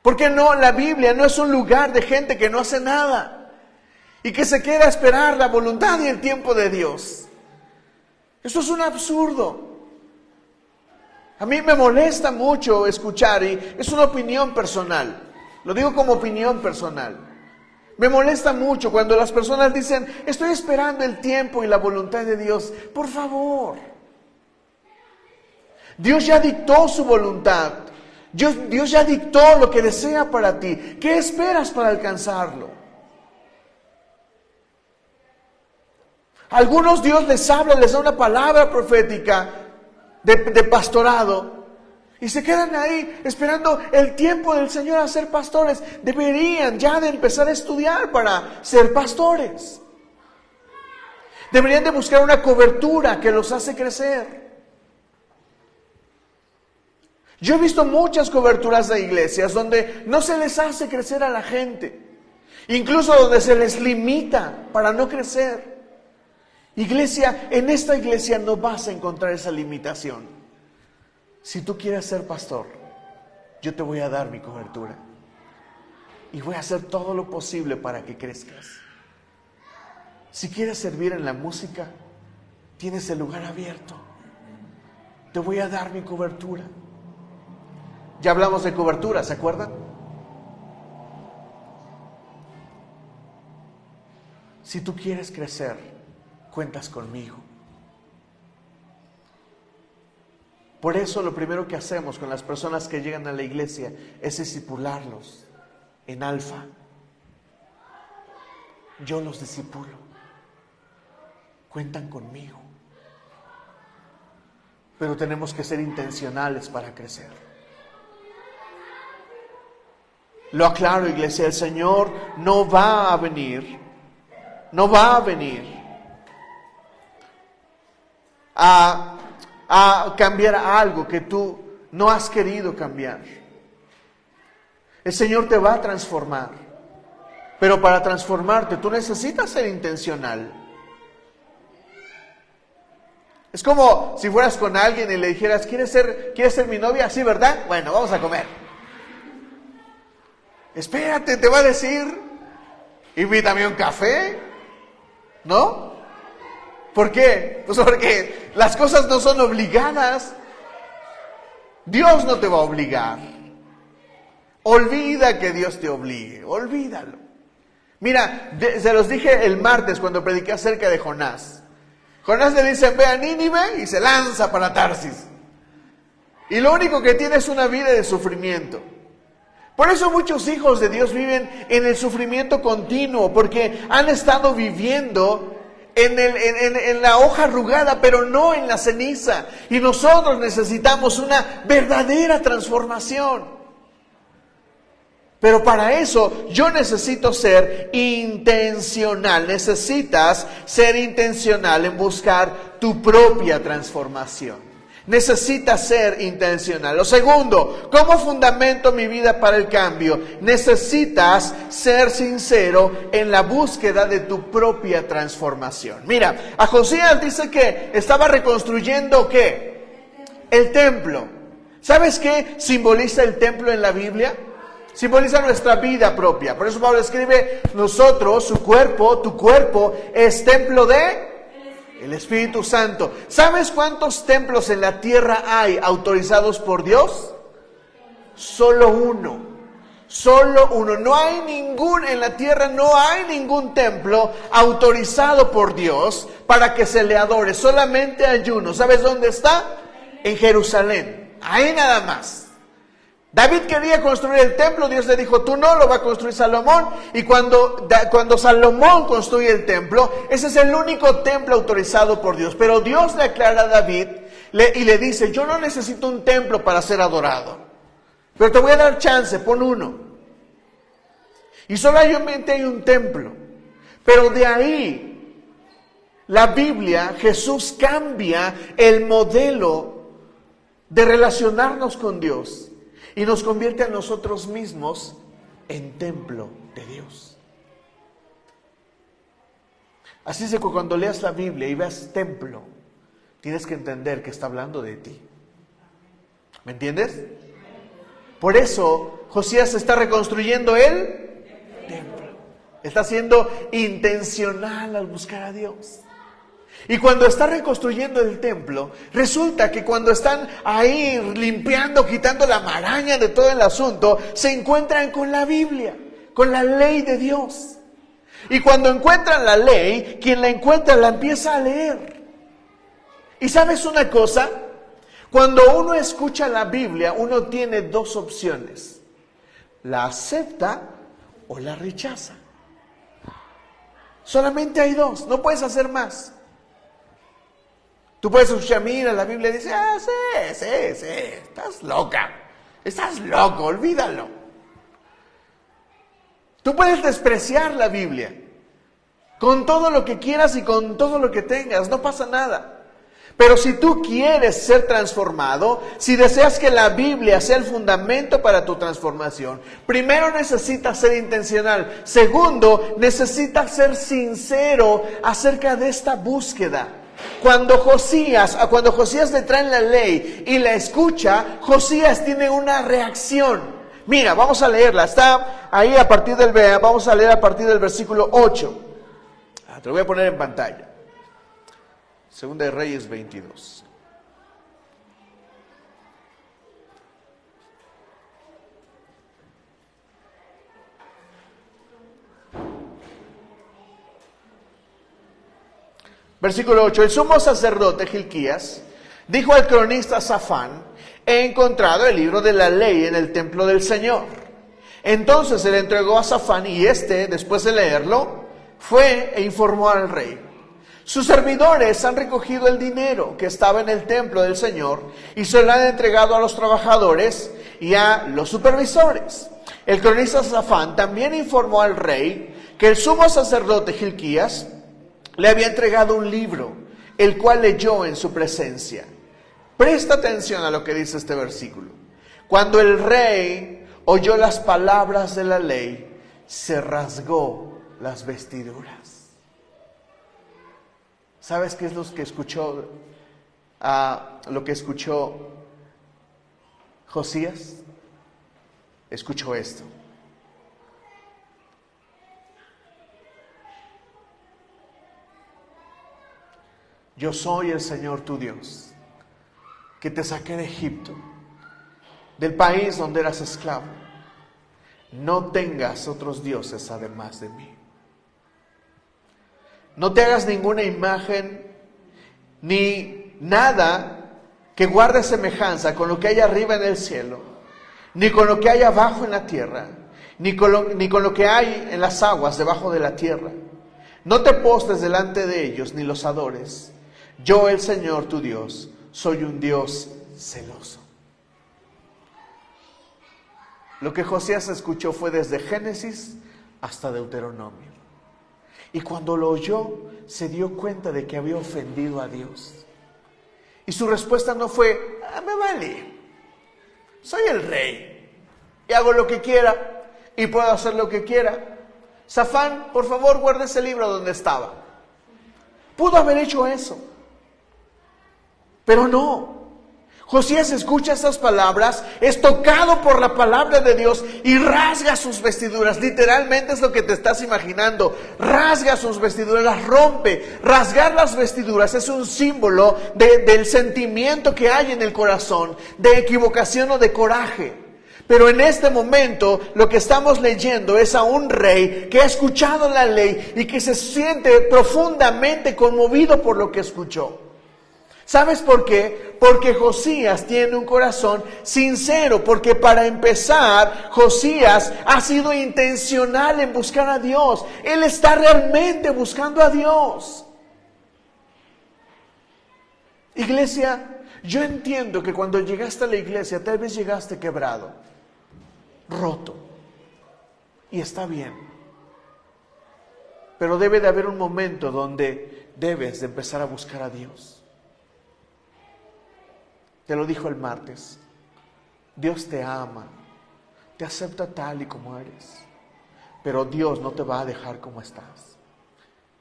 Porque la Biblia no es un lugar de gente que no hace nada y que se queda a esperar la voluntad y el tiempo de Dios. Eso es un absurdo. A mí me molesta mucho escuchar, y es una opinión personal, lo digo como opinión personal. Me molesta mucho cuando las personas dicen: estoy esperando el tiempo y la voluntad de Dios. Por favor, Dios ya dictó su voluntad, Dios ya dictó lo que desea para ti. ¿Qué esperas para alcanzarlo? A algunos Dios les habla, les da una palabra profética de pastorado, y se quedan ahí esperando el tiempo del Señor a ser pastores. Deberían ya de empezar a estudiar para ser pastores. Deberían de buscar una cobertura que los hace crecer. Yo he visto muchas coberturas de iglesias donde no se les hace crecer a la gente, incluso donde se les limita para no crecer. Iglesia, en esta iglesia no vas a encontrar esa limitación. Si tú quieres ser pastor, yo te voy a dar mi cobertura y voy a hacer todo lo posible para que crezcas. Si quieres servir en la música, tienes el lugar abierto. Te voy a dar mi cobertura. Ya hablamos de cobertura, ¿se acuerdan? Si tú quieres crecer, cuentas conmigo. Por eso lo primero que hacemos con las personas que llegan a la iglesia es discipularlos en alfa. Yo los discipulo. Cuentan conmigo. Pero tenemos que ser intencionales para crecer. Lo aclaro, iglesia, el Señor no va a venir a cambiar algo que tú no has querido cambiar. El Señor te va a transformar, pero para transformarte tú necesitas ser intencional. Es como si fueras con alguien y le dijeras, ¿quieres ser mi novia? Sí, ¿verdad? Bueno, vamos a comer. Espérate, te va a decir, invítame un café, ¿no? ¿Por qué? Pues porque las cosas no son obligadas. Dios no te va a obligar. Olvida que Dios te obligue, olvídalo. Mira, se los dije el martes cuando prediqué acerca de Jonás. Jonás le dicen, ve a Nínive, y se lanza para Tarsis. Y lo único que tiene es una vida de sufrimiento. Por eso muchos hijos de Dios viven en el sufrimiento continuo, porque han estado viviendo en la hoja arrugada, pero no en la ceniza. Y nosotros necesitamos una verdadera transformación. Pero para eso yo necesito ser intencional. Necesitas ser intencional en buscar tu propia transformación. Necesitas ser intencional. Lo segundo, ¿cómo fundamento mi vida para el cambio? Necesitas ser sincero en la búsqueda de tu propia transformación. Mira, a Josías dice que estaba reconstruyendo ¿qué? El templo. ¿Sabes qué simboliza el templo en la Biblia? Simboliza nuestra vida propia. Por eso Pablo escribe, nosotros, su cuerpo, tu cuerpo, es templo de el Espíritu Santo. ¿Sabes cuántos templos en la tierra hay autorizados por Dios? Solo uno. Solo uno. No hay en la tierra no hay ningún templo autorizado por Dios para que se le adore. Solamente hay uno. ¿Sabes dónde está? En Jerusalén. Ahí nada más. David quería construir el templo, Dios le dijo, tú no, lo va a construir Salomón. Y cuando Salomón construye el templo, ese es el único templo autorizado por Dios. Pero Dios le aclara a David y le dice, yo no necesito un templo para ser adorado, pero te voy a dar chance, pon uno. Y solamente hay un templo. Pero de ahí, la Biblia, Jesús cambia el modelo de relacionarnos con Dios. Y nos convierte a nosotros mismos en templo de Dios. Así es que cuando leas la Biblia y veas templo, tienes que entender que está hablando de ti. ¿Me entiendes? Por eso Josías está reconstruyendo el templo. Está siendo intencional al buscar a Dios. Y cuando está reconstruyendo el templo, resulta que cuando están ahí limpiando, quitando la maraña de todo el asunto, se encuentran con la Biblia, con la ley de Dios. Y cuando encuentran la ley, quien la encuentra la empieza a leer. ¿Y sabes una cosa? Cuando uno escucha la Biblia, uno tiene dos opciones. La acepta o la rechaza. Solamente hay dos, no puedes hacer más. Tú puedes escuchar, mira, la Biblia dice, sí, estás loca, estás loco, olvídalo. Tú puedes despreciar la Biblia con todo lo que quieras y con todo lo que tengas, no pasa nada. Pero si tú quieres ser transformado, si deseas que la Biblia sea el fundamento para tu transformación, primero necesitas ser intencional. Segundo, necesitas ser sincero acerca de esta búsqueda. Cuando Josías le traen la ley y la escucha, Josías tiene una reacción. Mira, vamos a leerla, está ahí vamos a leer a partir del versículo 8. Te lo voy a poner en pantalla. Segunda de Reyes 22. Versículo 8. El sumo sacerdote Gilquías dijo al cronista Safán, he encontrado el libro de la ley en el templo del Señor. Entonces se le entregó a Safán y después de leerlo, fue e informó al rey. Sus servidores han recogido el dinero que estaba en el templo del Señor y se lo han entregado a los trabajadores y a los supervisores. El cronista Safán también informó al rey que el sumo sacerdote Gilquías le había entregado un libro, el cual leyó en su presencia. Presta atención a lo que dice este versículo. Cuando el rey oyó las palabras de la ley, se rasgó las vestiduras. ¿Sabes qué es lo que escuchó? Lo que escuchó Josías. Escuchó esto. Yo soy el Señor tu Dios, que te saqué de Egipto, del país donde eras esclavo. No tengas otros dioses además de mí. No te hagas ninguna imagen ni nada que guarde semejanza con lo que hay arriba en el cielo, ni con lo que hay abajo en la tierra, ni con lo que hay en las aguas debajo de la tierra. No te postres delante de ellos ni los adores. Yo, el Señor tu Dios, soy un Dios celoso. Lo que Josías escuchó fue desde Génesis hasta Deuteronomio. Y cuando lo oyó, se dio cuenta de que había ofendido a Dios. Y su respuesta no fue: me vale, soy el rey y hago lo que quiera y puedo hacer lo que quiera. Safán, por favor, guarda ese libro donde estaba. Pudo haber hecho eso, pero no. Josías escucha estas palabras, es tocado por la palabra de Dios y rasga sus vestiduras. Literalmente es lo que te estás imaginando. Rasga sus vestiduras, las rompe. Rasgar las vestiduras es un símbolo del sentimiento que hay en el corazón, de equivocación o de coraje. Pero en este momento lo que estamos leyendo es a un rey que ha escuchado la ley y que se siente profundamente conmovido por lo que escuchó. ¿Sabes por qué? Porque Josías tiene un corazón sincero, porque para empezar, Josías ha sido intencional en buscar a Dios. Él está realmente buscando a Dios. Iglesia, yo entiendo que cuando llegaste a la iglesia, tal vez llegaste quebrado, roto, y está bien. Pero debe de haber un momento donde debes de empezar a buscar a Dios. Te lo dijo el martes. Dios te ama, te acepta tal y como eres. Pero Dios no te va a dejar como estás.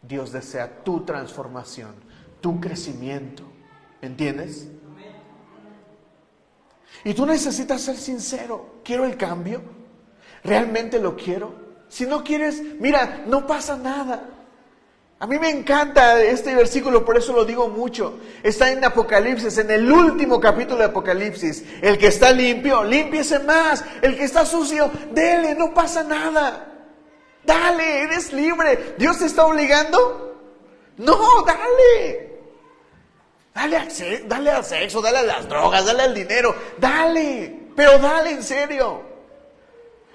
Dios desea tu transformación, tu crecimiento. ¿Entiendes? Y tú necesitas ser sincero. ¿Quiero el cambio? ¿Realmente lo quiero? Si no quieres, mira, no pasa nada. A mí me encanta este versículo, por eso lo digo mucho. Está en Apocalipsis, en el último capítulo de Apocalipsis. El que está limpio, límpiese más. El que está sucio, dele, no pasa nada. Dale, eres libre. ¿Dios te está obligando? No, dale. Dale al sexo, dale a las drogas, dale al dinero. Dale, pero dale en serio.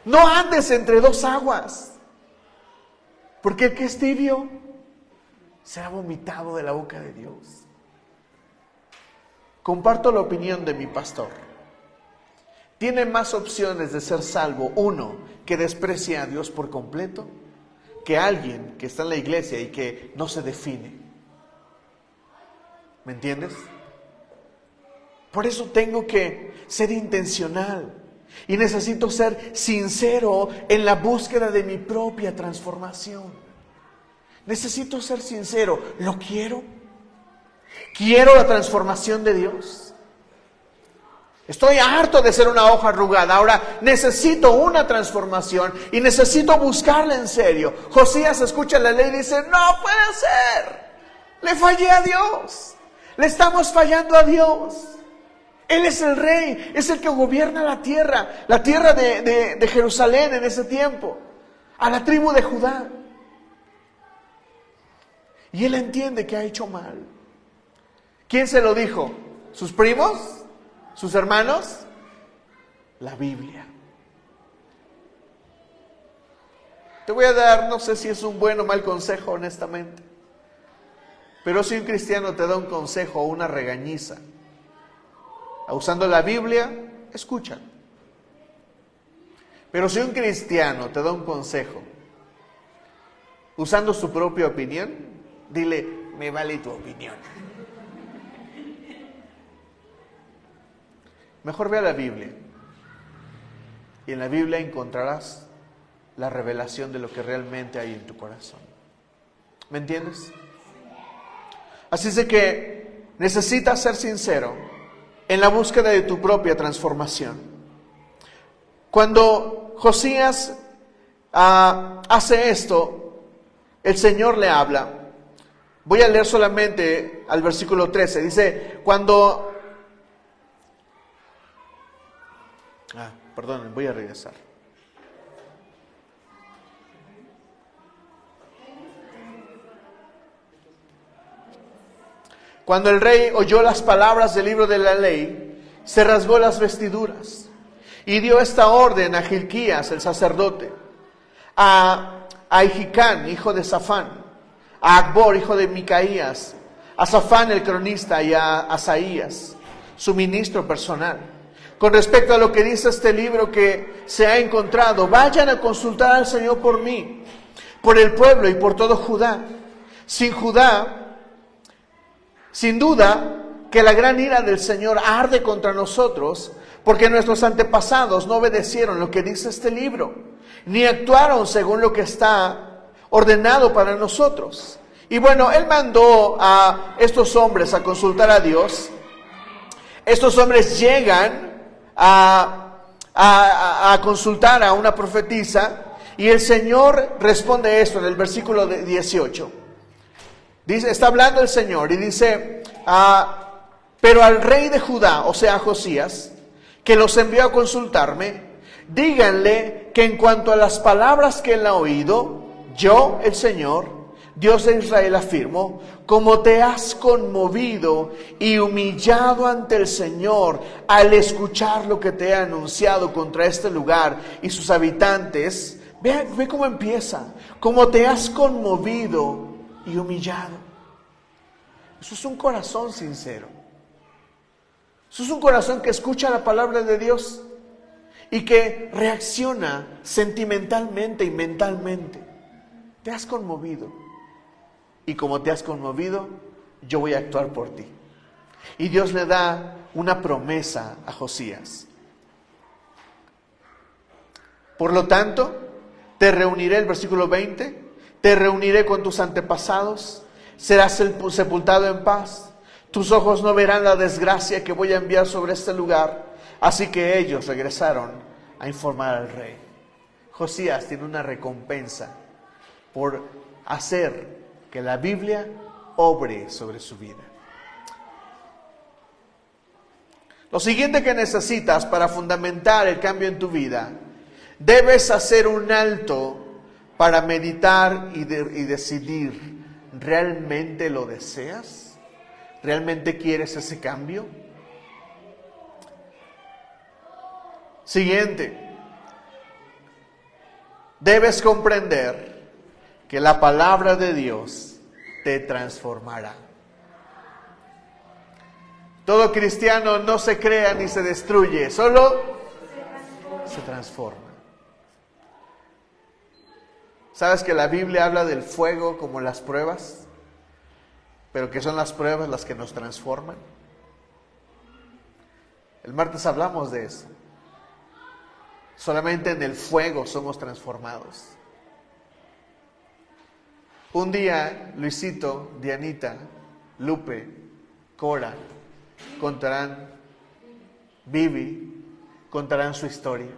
No andes entre dos aguas. Porque el que es tibio será vomitado de la boca de Dios. Comparto la opinión de mi pastor. Tiene más opciones de ser salvo uno que desprecia a Dios por completo, que alguien que está en la iglesia y que no se define. ¿Me entiendes? Por eso tengo que ser intencional y necesito ser sincero en la búsqueda de mi propia transformación. Necesito ser sincero. ¿Lo quiero? ¿Quiero la transformación de Dios? Estoy harto de ser una hoja arrugada. Ahora necesito una transformación y necesito buscarla en serio. Josías escucha la ley y dice: no puede ser. Le fallé a Dios. Le estamos fallando a Dios. Él es el rey, es el que gobierna la tierra de Jerusalén en ese tiempo, a la tribu de Judá. Y él entiende que ha hecho mal. ¿Quién se lo dijo? ¿Sus primos? ¿Sus hermanos? La Biblia. Te voy a dar, no sé si es un buen o mal consejo, honestamente. Pero si un cristiano te da un consejo o una regañiza, usando la Biblia, escucha. Pero si un cristiano te da un consejo, usando su propia opinión, dile: me vale tu opinión. Mejor ve a la Biblia. Y en la Biblia encontrarás la revelación de lo que realmente hay en tu corazón. ¿Me entiendes? Así es de que necesitas ser sincero en la búsqueda de tu propia transformación. Cuando Josías hace esto, el Señor le habla. Voy a leer solamente al versículo 13. Dice, perdón, voy a regresar. Cuando el rey oyó las palabras del libro de la ley, se rasgó las vestiduras y dio esta orden a Gilquías, el sacerdote, a Ahicán, hijo de Safán, a Acbor, hijo de Micaías, a Safán, el cronista, y a Asaías, su ministro personal. Con respecto a lo que dice este libro que se ha encontrado, vayan a consultar al Señor por mí, por el pueblo y por todo Judá. Sin duda que la gran ira del Señor arde contra nosotros, porque nuestros antepasados no obedecieron lo que dice este libro, ni actuaron según lo que está ordenado para nosotros. Y bueno, Él mandó a estos hombres a consultar a Dios. Estos hombres llegan a consultar a una profetisa, y el Señor responde esto en el versículo 18. Dice, está hablando el Señor y dice, pero al rey de Judá, o sea, a Josías, que los envió a consultarme, díganle que en cuanto a las palabras que él ha oído, yo, el Señor, Dios de Israel, afirmo, como te has conmovido y humillado ante el Señor al escuchar lo que te he anunciado contra este lugar y sus habitantes, ve cómo empieza, como te has conmovido y humillado. Eso es un corazón sincero. Eso es un corazón que escucha la palabra de Dios y que reacciona sentimentalmente y mentalmente. Te has conmovido, y como te has conmovido, yo voy a actuar por ti. Y Dios le da una promesa a Josías. Por lo tanto, te reuniré, el versículo 20, te reuniré con tus antepasados, serás sepultado en paz, tus ojos no verán la desgracia que voy a enviar sobre este lugar. Así que ellos regresaron a informar al rey. Josías tiene una recompensa por hacer que la Biblia obre sobre su vida. Lo siguiente que necesitas para fundamentar el cambio en tu vida, debes hacer un alto para meditar y decidir, ¿realmente lo deseas? ¿Realmente quieres ese cambio? Siguiente, debes comprender que la palabra de Dios te transformará. Todo cristiano no se crea ni se destruye, solo se transforma. ¿Sabes que la Biblia habla del fuego como las pruebas? Pero que son las pruebas las que nos transforman. El martes hablamos de eso. Solamente en el fuego somos transformados. Un día, Luisito, Dianita, Lupe, Cora, Vivi, contarán su historia.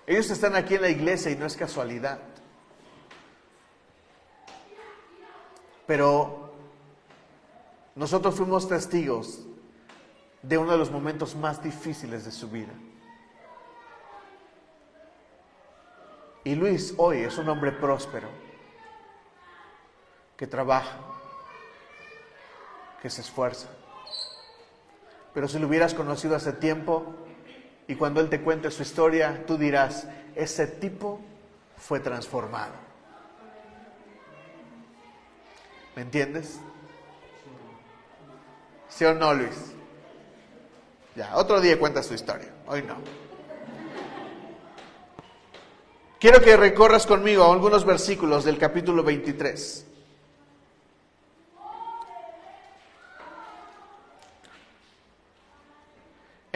Ellos están aquí en la iglesia y no es casualidad. Pero nosotros fuimos testigos de uno de los momentos más difíciles de su vida. Y Luis hoy es un hombre próspero, que trabaja, que se esfuerza. Pero si lo hubieras conocido hace tiempo, y cuando él te cuente su historia, tú dirás, ese tipo fue transformado. ¿Me entiendes? ¿Sí o no, Luis? Ya, otro día cuentas tu historia, hoy no. Quiero que recorras conmigo a algunos versículos del capítulo 23.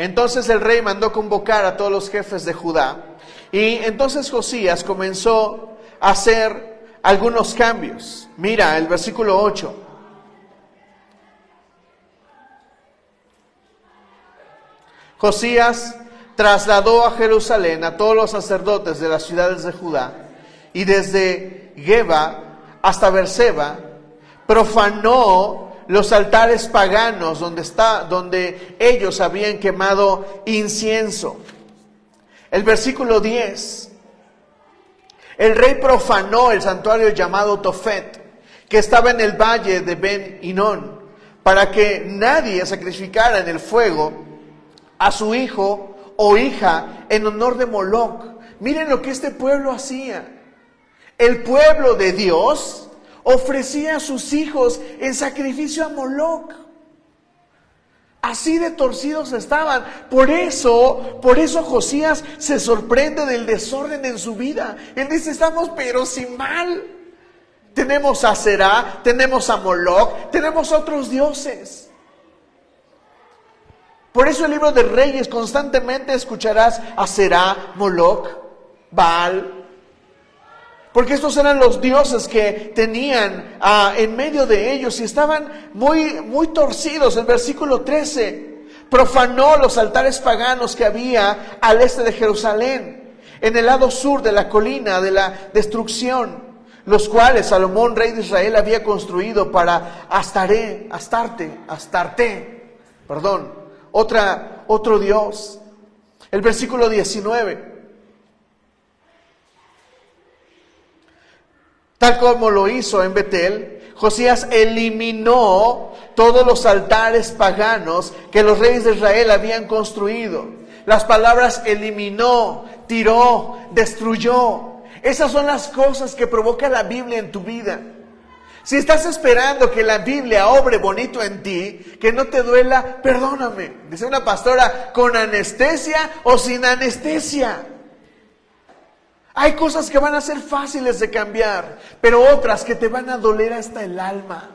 Entonces el rey mandó convocar a todos los jefes de Judá. Y entonces Josías comenzó a hacer algunos cambios. Mira el versículo 8. Josías trasladó a Jerusalén a todos los sacerdotes de las ciudades de Judá, y desde Geba hasta Berseba profanó los altares paganos donde ellos habían quemado incienso. El versículo 10. El rey profanó el santuario llamado Tofet, que estaba en el valle de Ben Hinón, para que nadie sacrificara en el fuego a su hijo o hija en honor de Moloc. Miren lo que este pueblo hacía. El pueblo de Dios ofrecía a sus hijos en sacrificio a Moloc. Así de torcidos estaban. Por eso Josías se sorprende del desorden en su vida. Él dice, estamos pero sin mal. Tenemos a Será, tenemos a Moloc, tenemos otros dioses. Por eso el libro de Reyes constantemente escucharás a Será, Moloc, Baal. Porque estos eran los dioses que tenían en medio de ellos y estaban muy torcidos. El versículo 13, profanó los altares paganos que había al este de Jerusalén, en el lado sur de la colina de la destrucción, los cuales Salomón, rey de Israel, había construido para Astarte, otro dios. El versículo 19. Tal como lo hizo en Betel, Josías eliminó todos los altares paganos que los reyes de Israel habían construido. Las palabras eliminó, tiró, destruyó. Esas son las cosas que provoca la Biblia en tu vida. Si estás esperando que la Biblia obre bonito en ti, que no te duela, perdóname. Dice una pastora, ¿con anestesia o sin anestesia? Hay cosas que van a ser fáciles de cambiar, pero otras que te van a doler hasta el alma.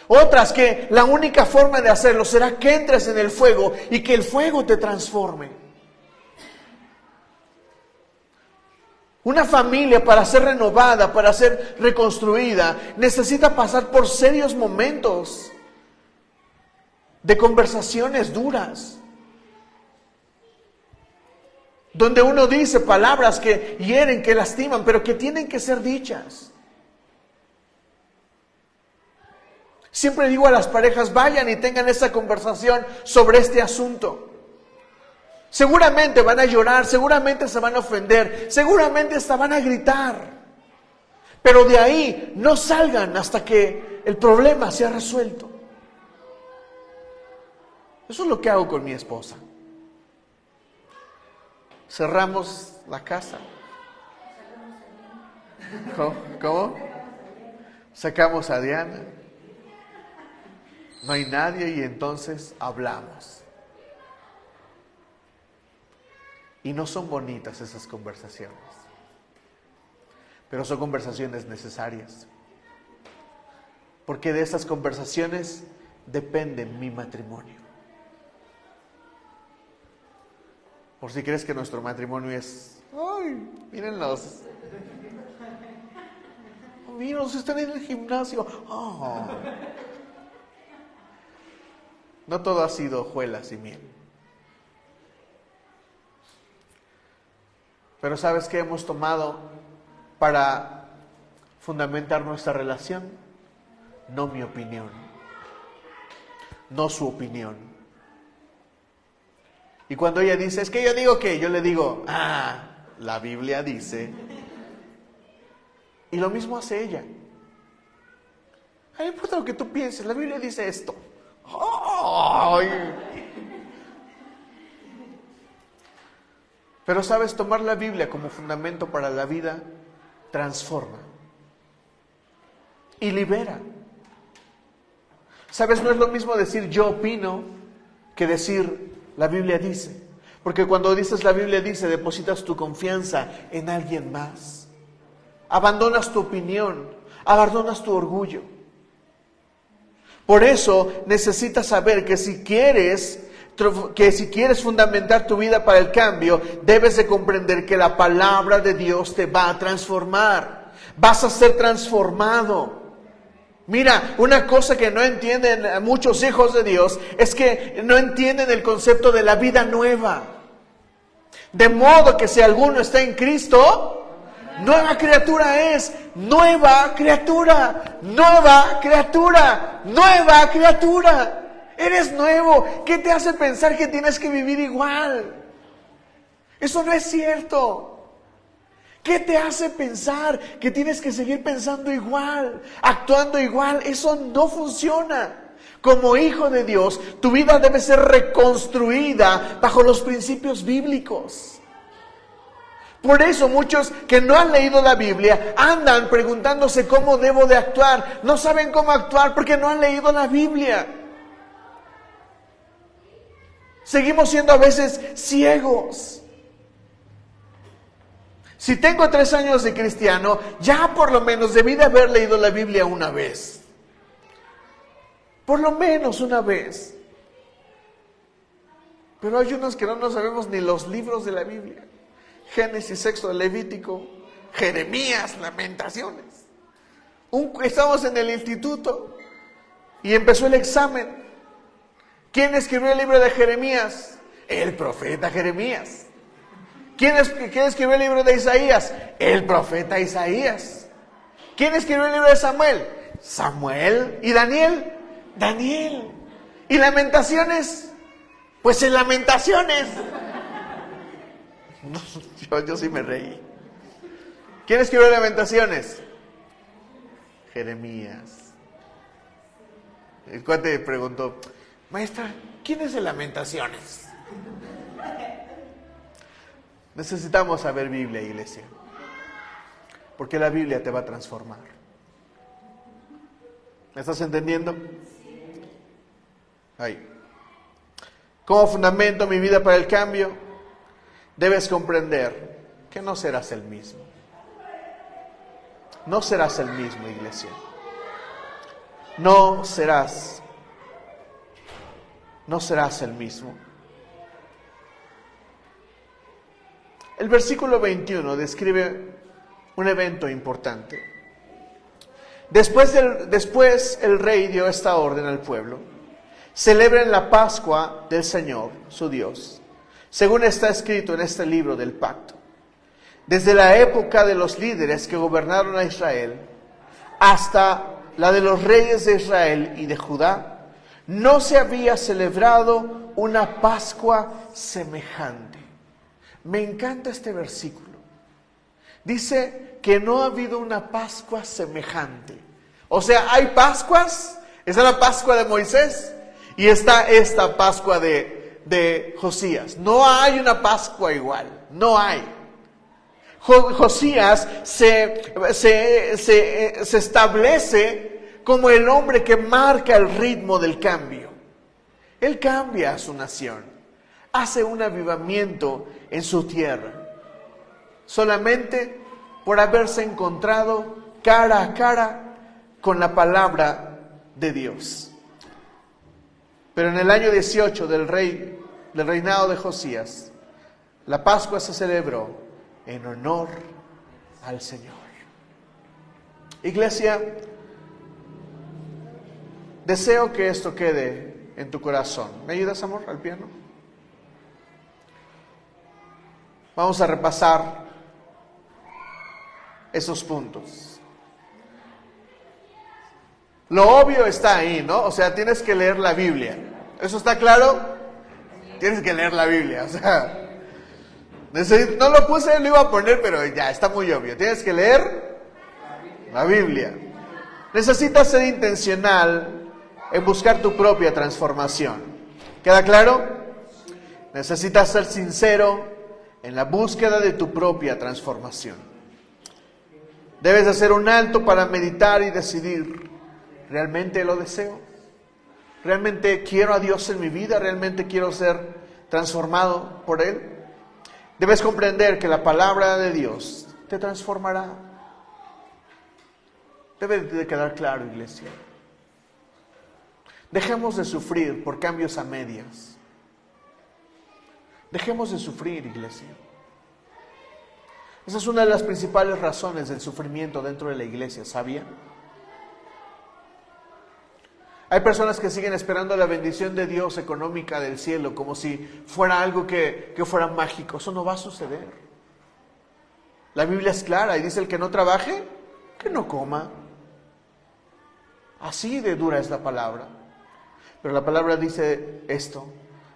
Otras que la única forma de hacerlo será que entres en el fuego y que el fuego te transforme. Una familia, para ser renovada, para ser reconstruida, necesita pasar por serios momentos de conversaciones duras, donde uno dice palabras que hieren, que lastiman, pero que tienen que ser dichas. Siempre digo a las parejas, vayan y tengan esa conversación sobre este asunto. Seguramente van a llorar, seguramente se van a ofender, seguramente hasta van a gritar. Pero de ahí no salgan hasta que el problema sea resuelto. Eso es lo que hago con mi esposa. Cerramos la casa. ¿Cómo? Sacamos a Diana. No hay nadie y entonces hablamos. Y no son bonitas esas conversaciones, pero son conversaciones necesarias. Porque de esas conversaciones depende mi matrimonio. Por si crees que nuestro matrimonio es, ¡ay! Mírenlos. Mírenlos, están en el gimnasio. Oh. No todo ha sido hojuelas y miel. Pero ¿sabes qué hemos tomado para fundamentar nuestra relación? No mi opinión, no su opinión. Y cuando ella dice, es que yo digo que, yo le digo, la Biblia dice. Y lo mismo hace ella. No importa lo que tú pienses, la Biblia dice esto. ¡Ay! Pero sabes, tomar la Biblia como fundamento para la vida transforma y libera. Sabes, no es lo mismo decir yo opino que decir la Biblia dice. Porque cuando dices la Biblia dice, depositas tu confianza en alguien más. Abandonas tu opinión, abandonas tu orgullo. Por eso necesitas saber que si quieres fundamentar tu vida para el cambio, debes de comprender que la palabra de Dios te va a transformar. Vas a ser transformado. Mira, una cosa que no entienden muchos hijos de Dios es que no entienden el concepto de la vida nueva. De modo que si alguno está en Cristo, nueva criatura es, nueva criatura, nueva criatura, nueva criatura. Eres nuevo. ¿Qué te hace pensar que tienes que vivir igual? Eso no es cierto. ¿Qué te hace pensar que tienes que seguir pensando igual, actuando igual? Eso no funciona. Como hijo de Dios, tu vida debe ser reconstruida bajo los principios bíblicos. Por eso muchos que no han leído la Biblia andan preguntándose cómo debo de actuar. No saben cómo actuar porque no han leído la Biblia. Seguimos siendo a veces ciegos. Si tengo 3 años de cristiano, ya por lo menos debí de haber leído la Biblia una vez. Por lo menos una vez. Pero hay unos que no nos sabemos ni los libros de la Biblia. Génesis, Éxodo, Levítico, Jeremías, Lamentaciones. Estamos en el instituto y empezó el examen. ¿Quién escribió el libro de Jeremías? El profeta Jeremías. ¿Quién escribió el libro de Isaías? El profeta Isaías. ¿Quién escribió el libro de Samuel? Samuel. ¿Y Daniel? Daniel. ¿Y Lamentaciones? Pues en Lamentaciones. Yo sí me reí. ¿Quién escribió Lamentaciones? Jeremías. El cuate preguntó: maestra, ¿quién es el Lamentaciones? Necesitamos saber Biblia, iglesia, porque la Biblia te va a transformar. ¿Me estás entendiendo? Ahí. Como fundamento mi vida para el cambio, debes comprender que no serás el mismo. No serás el mismo, iglesia. No serás el mismo. El versículo 21 describe un evento importante. Después el rey dio esta orden al pueblo: celebren la Pascua del Señor, su Dios, según está escrito en este libro del pacto. Desde la época de los líderes que gobernaron a Israel hasta la de los reyes de Israel y de Judá, no se había celebrado una Pascua semejante. Me encanta este versículo. Dice que no ha habido una Pascua semejante. O sea, hay Pascuas. Está la Pascua de Moisés y está esta Pascua de Josías. No hay una Pascua igual. No hay. Josías se establece como el hombre que marca el ritmo del cambio. Él cambia a su nación, hace un avivamiento en su tierra, solamente por haberse encontrado cara a cara con la palabra de Dios. Pero en el año 18 del reinado de Josías, la Pascua se celebró en honor al Señor. Iglesia, deseo que esto quede en tu corazón. ¿Me ayudas, amor, al piano? Vamos a repasar esos puntos. Lo obvio está ahí, ¿no? O sea, tienes que leer la Biblia. ¿Eso está claro? Tienes que leer la Biblia, o sea, no lo puse, lo iba a poner, pero ya, está muy obvio. Tienes que leer la Biblia. Necesitas ser intencional en buscar tu propia transformación. ¿Queda claro? Necesitas ser sincero en la búsqueda de tu propia transformación. Debes hacer un alto para meditar y decidir: ¿realmente lo deseo? ¿Realmente quiero a Dios en mi vida? ¿Realmente quiero ser transformado por Él? Debes comprender que la palabra de Dios te transformará. Debe de quedar claro, iglesia. Dejemos de sufrir por cambios a medias. Dejemos de sufrir, iglesia. Esa es una de las principales razones del sufrimiento dentro de la iglesia, ¿sabía? Hay personas que siguen esperando la bendición de Dios económica del cielo como si fuera algo que fuera mágico. Eso no va a suceder. La Biblia es clara y dice: el que no trabaje, que no coma. Así de dura es la palabra. Pero la palabra dice esto: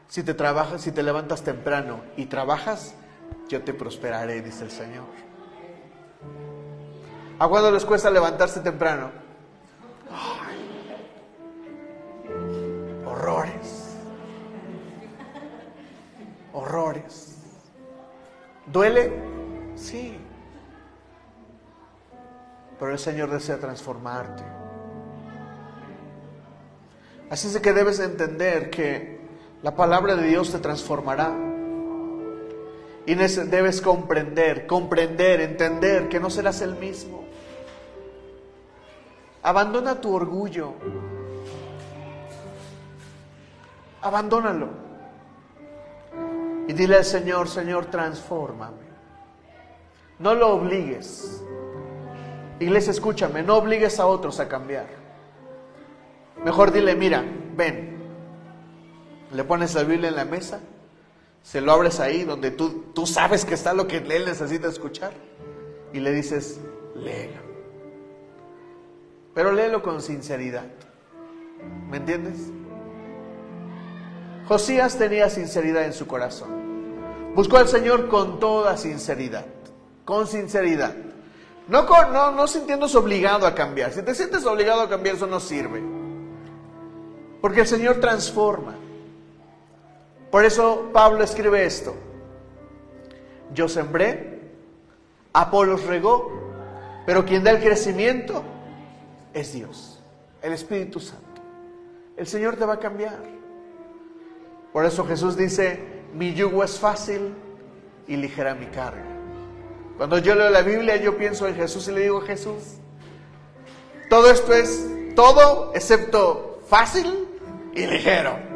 si te levantas temprano y trabajas, yo te prosperaré, dice el Señor. ¿A cuándo les cuesta levantarse temprano? Ay, horrores. Horrores. ¿Duele? Sí. Pero el Señor desea transformarte. Así es de que debes entender que la palabra de Dios te transformará. Y debes comprender, entender que no serás el mismo. Abandona tu orgullo. Abandónalo. Y dile al Señor: Señor, transfórmame. No lo obligues. Iglesia, escúchame, no obligues a otros a cambiar. Mejor dile: mira, ven. Le pones la Biblia en la mesa, se lo abres ahí donde tú sabes que está lo que él necesita escuchar, y le dices: léelo. Pero léelo con sinceridad. ¿Me entiendes? Josías tenía sinceridad en su corazón. Buscó al Señor con toda sinceridad. Con sinceridad. No sintiéndose obligado a cambiar. Si te sientes obligado a cambiar, eso no sirve. Porque el Señor transforma. Por eso Pablo escribe esto: yo sembré, Apolos regó, pero quien da el crecimiento es Dios, el Espíritu Santo. El Señor te va a cambiar. Por eso Jesús dice: mi yugo es fácil y ligera mi carga. Cuando yo leo la Biblia, yo pienso en Jesús y le digo: Jesús, todo esto es todo excepto fácil y ligero.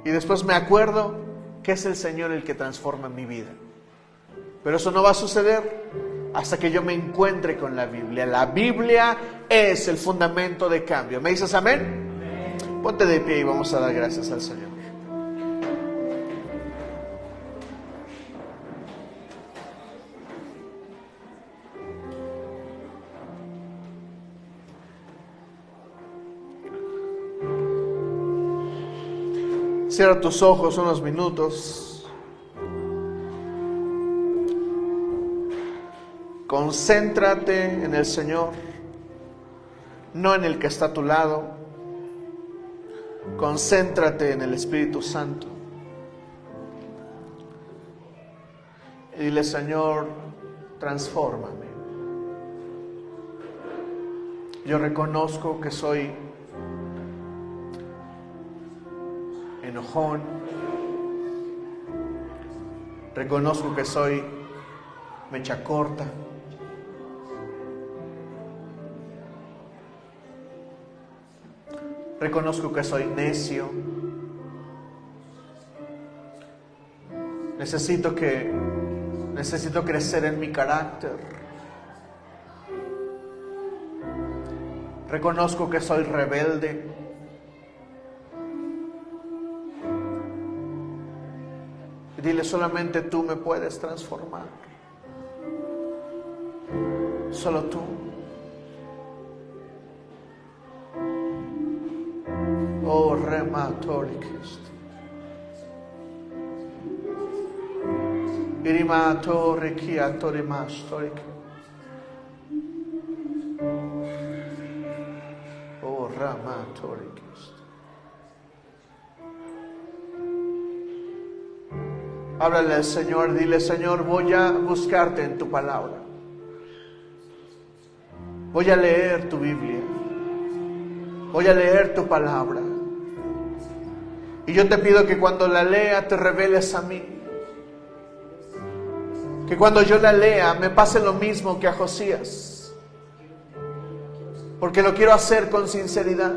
Y después me acuerdo que es el Señor el que transforma mi vida. Pero eso no va a suceder hasta que yo me encuentre con la Biblia. La Biblia es el fundamento de cambio. ¿Me dices amén? Ponte de pie y vamos a dar gracias al Señor. Cierra tus ojos unos minutos. Concéntrate en el Señor, no en el que está a tu lado. Concéntrate en el Espíritu Santo. Y dile: Señor, transfórmame. Yo reconozco que soy enojón. Reconozco que soy mecha corta. Reconozco que soy necio. Necesito crecer en mi carácter. Reconozco que soy rebelde. Y dile: solamente tú me puedes transformar. Solo tú. Oh, rematorikist. Irimatorikiatorimastorik. Oh, ramatorikist. Háblale al Señor, dile: Señor, voy a buscarte en tu palabra. Voy a leer tu Biblia. Voy a leer tu palabra. Y yo te pido que cuando la lea te reveles a mí. Que cuando yo la lea me pase lo mismo que a Josías. porque lo quiero hacer con sinceridad.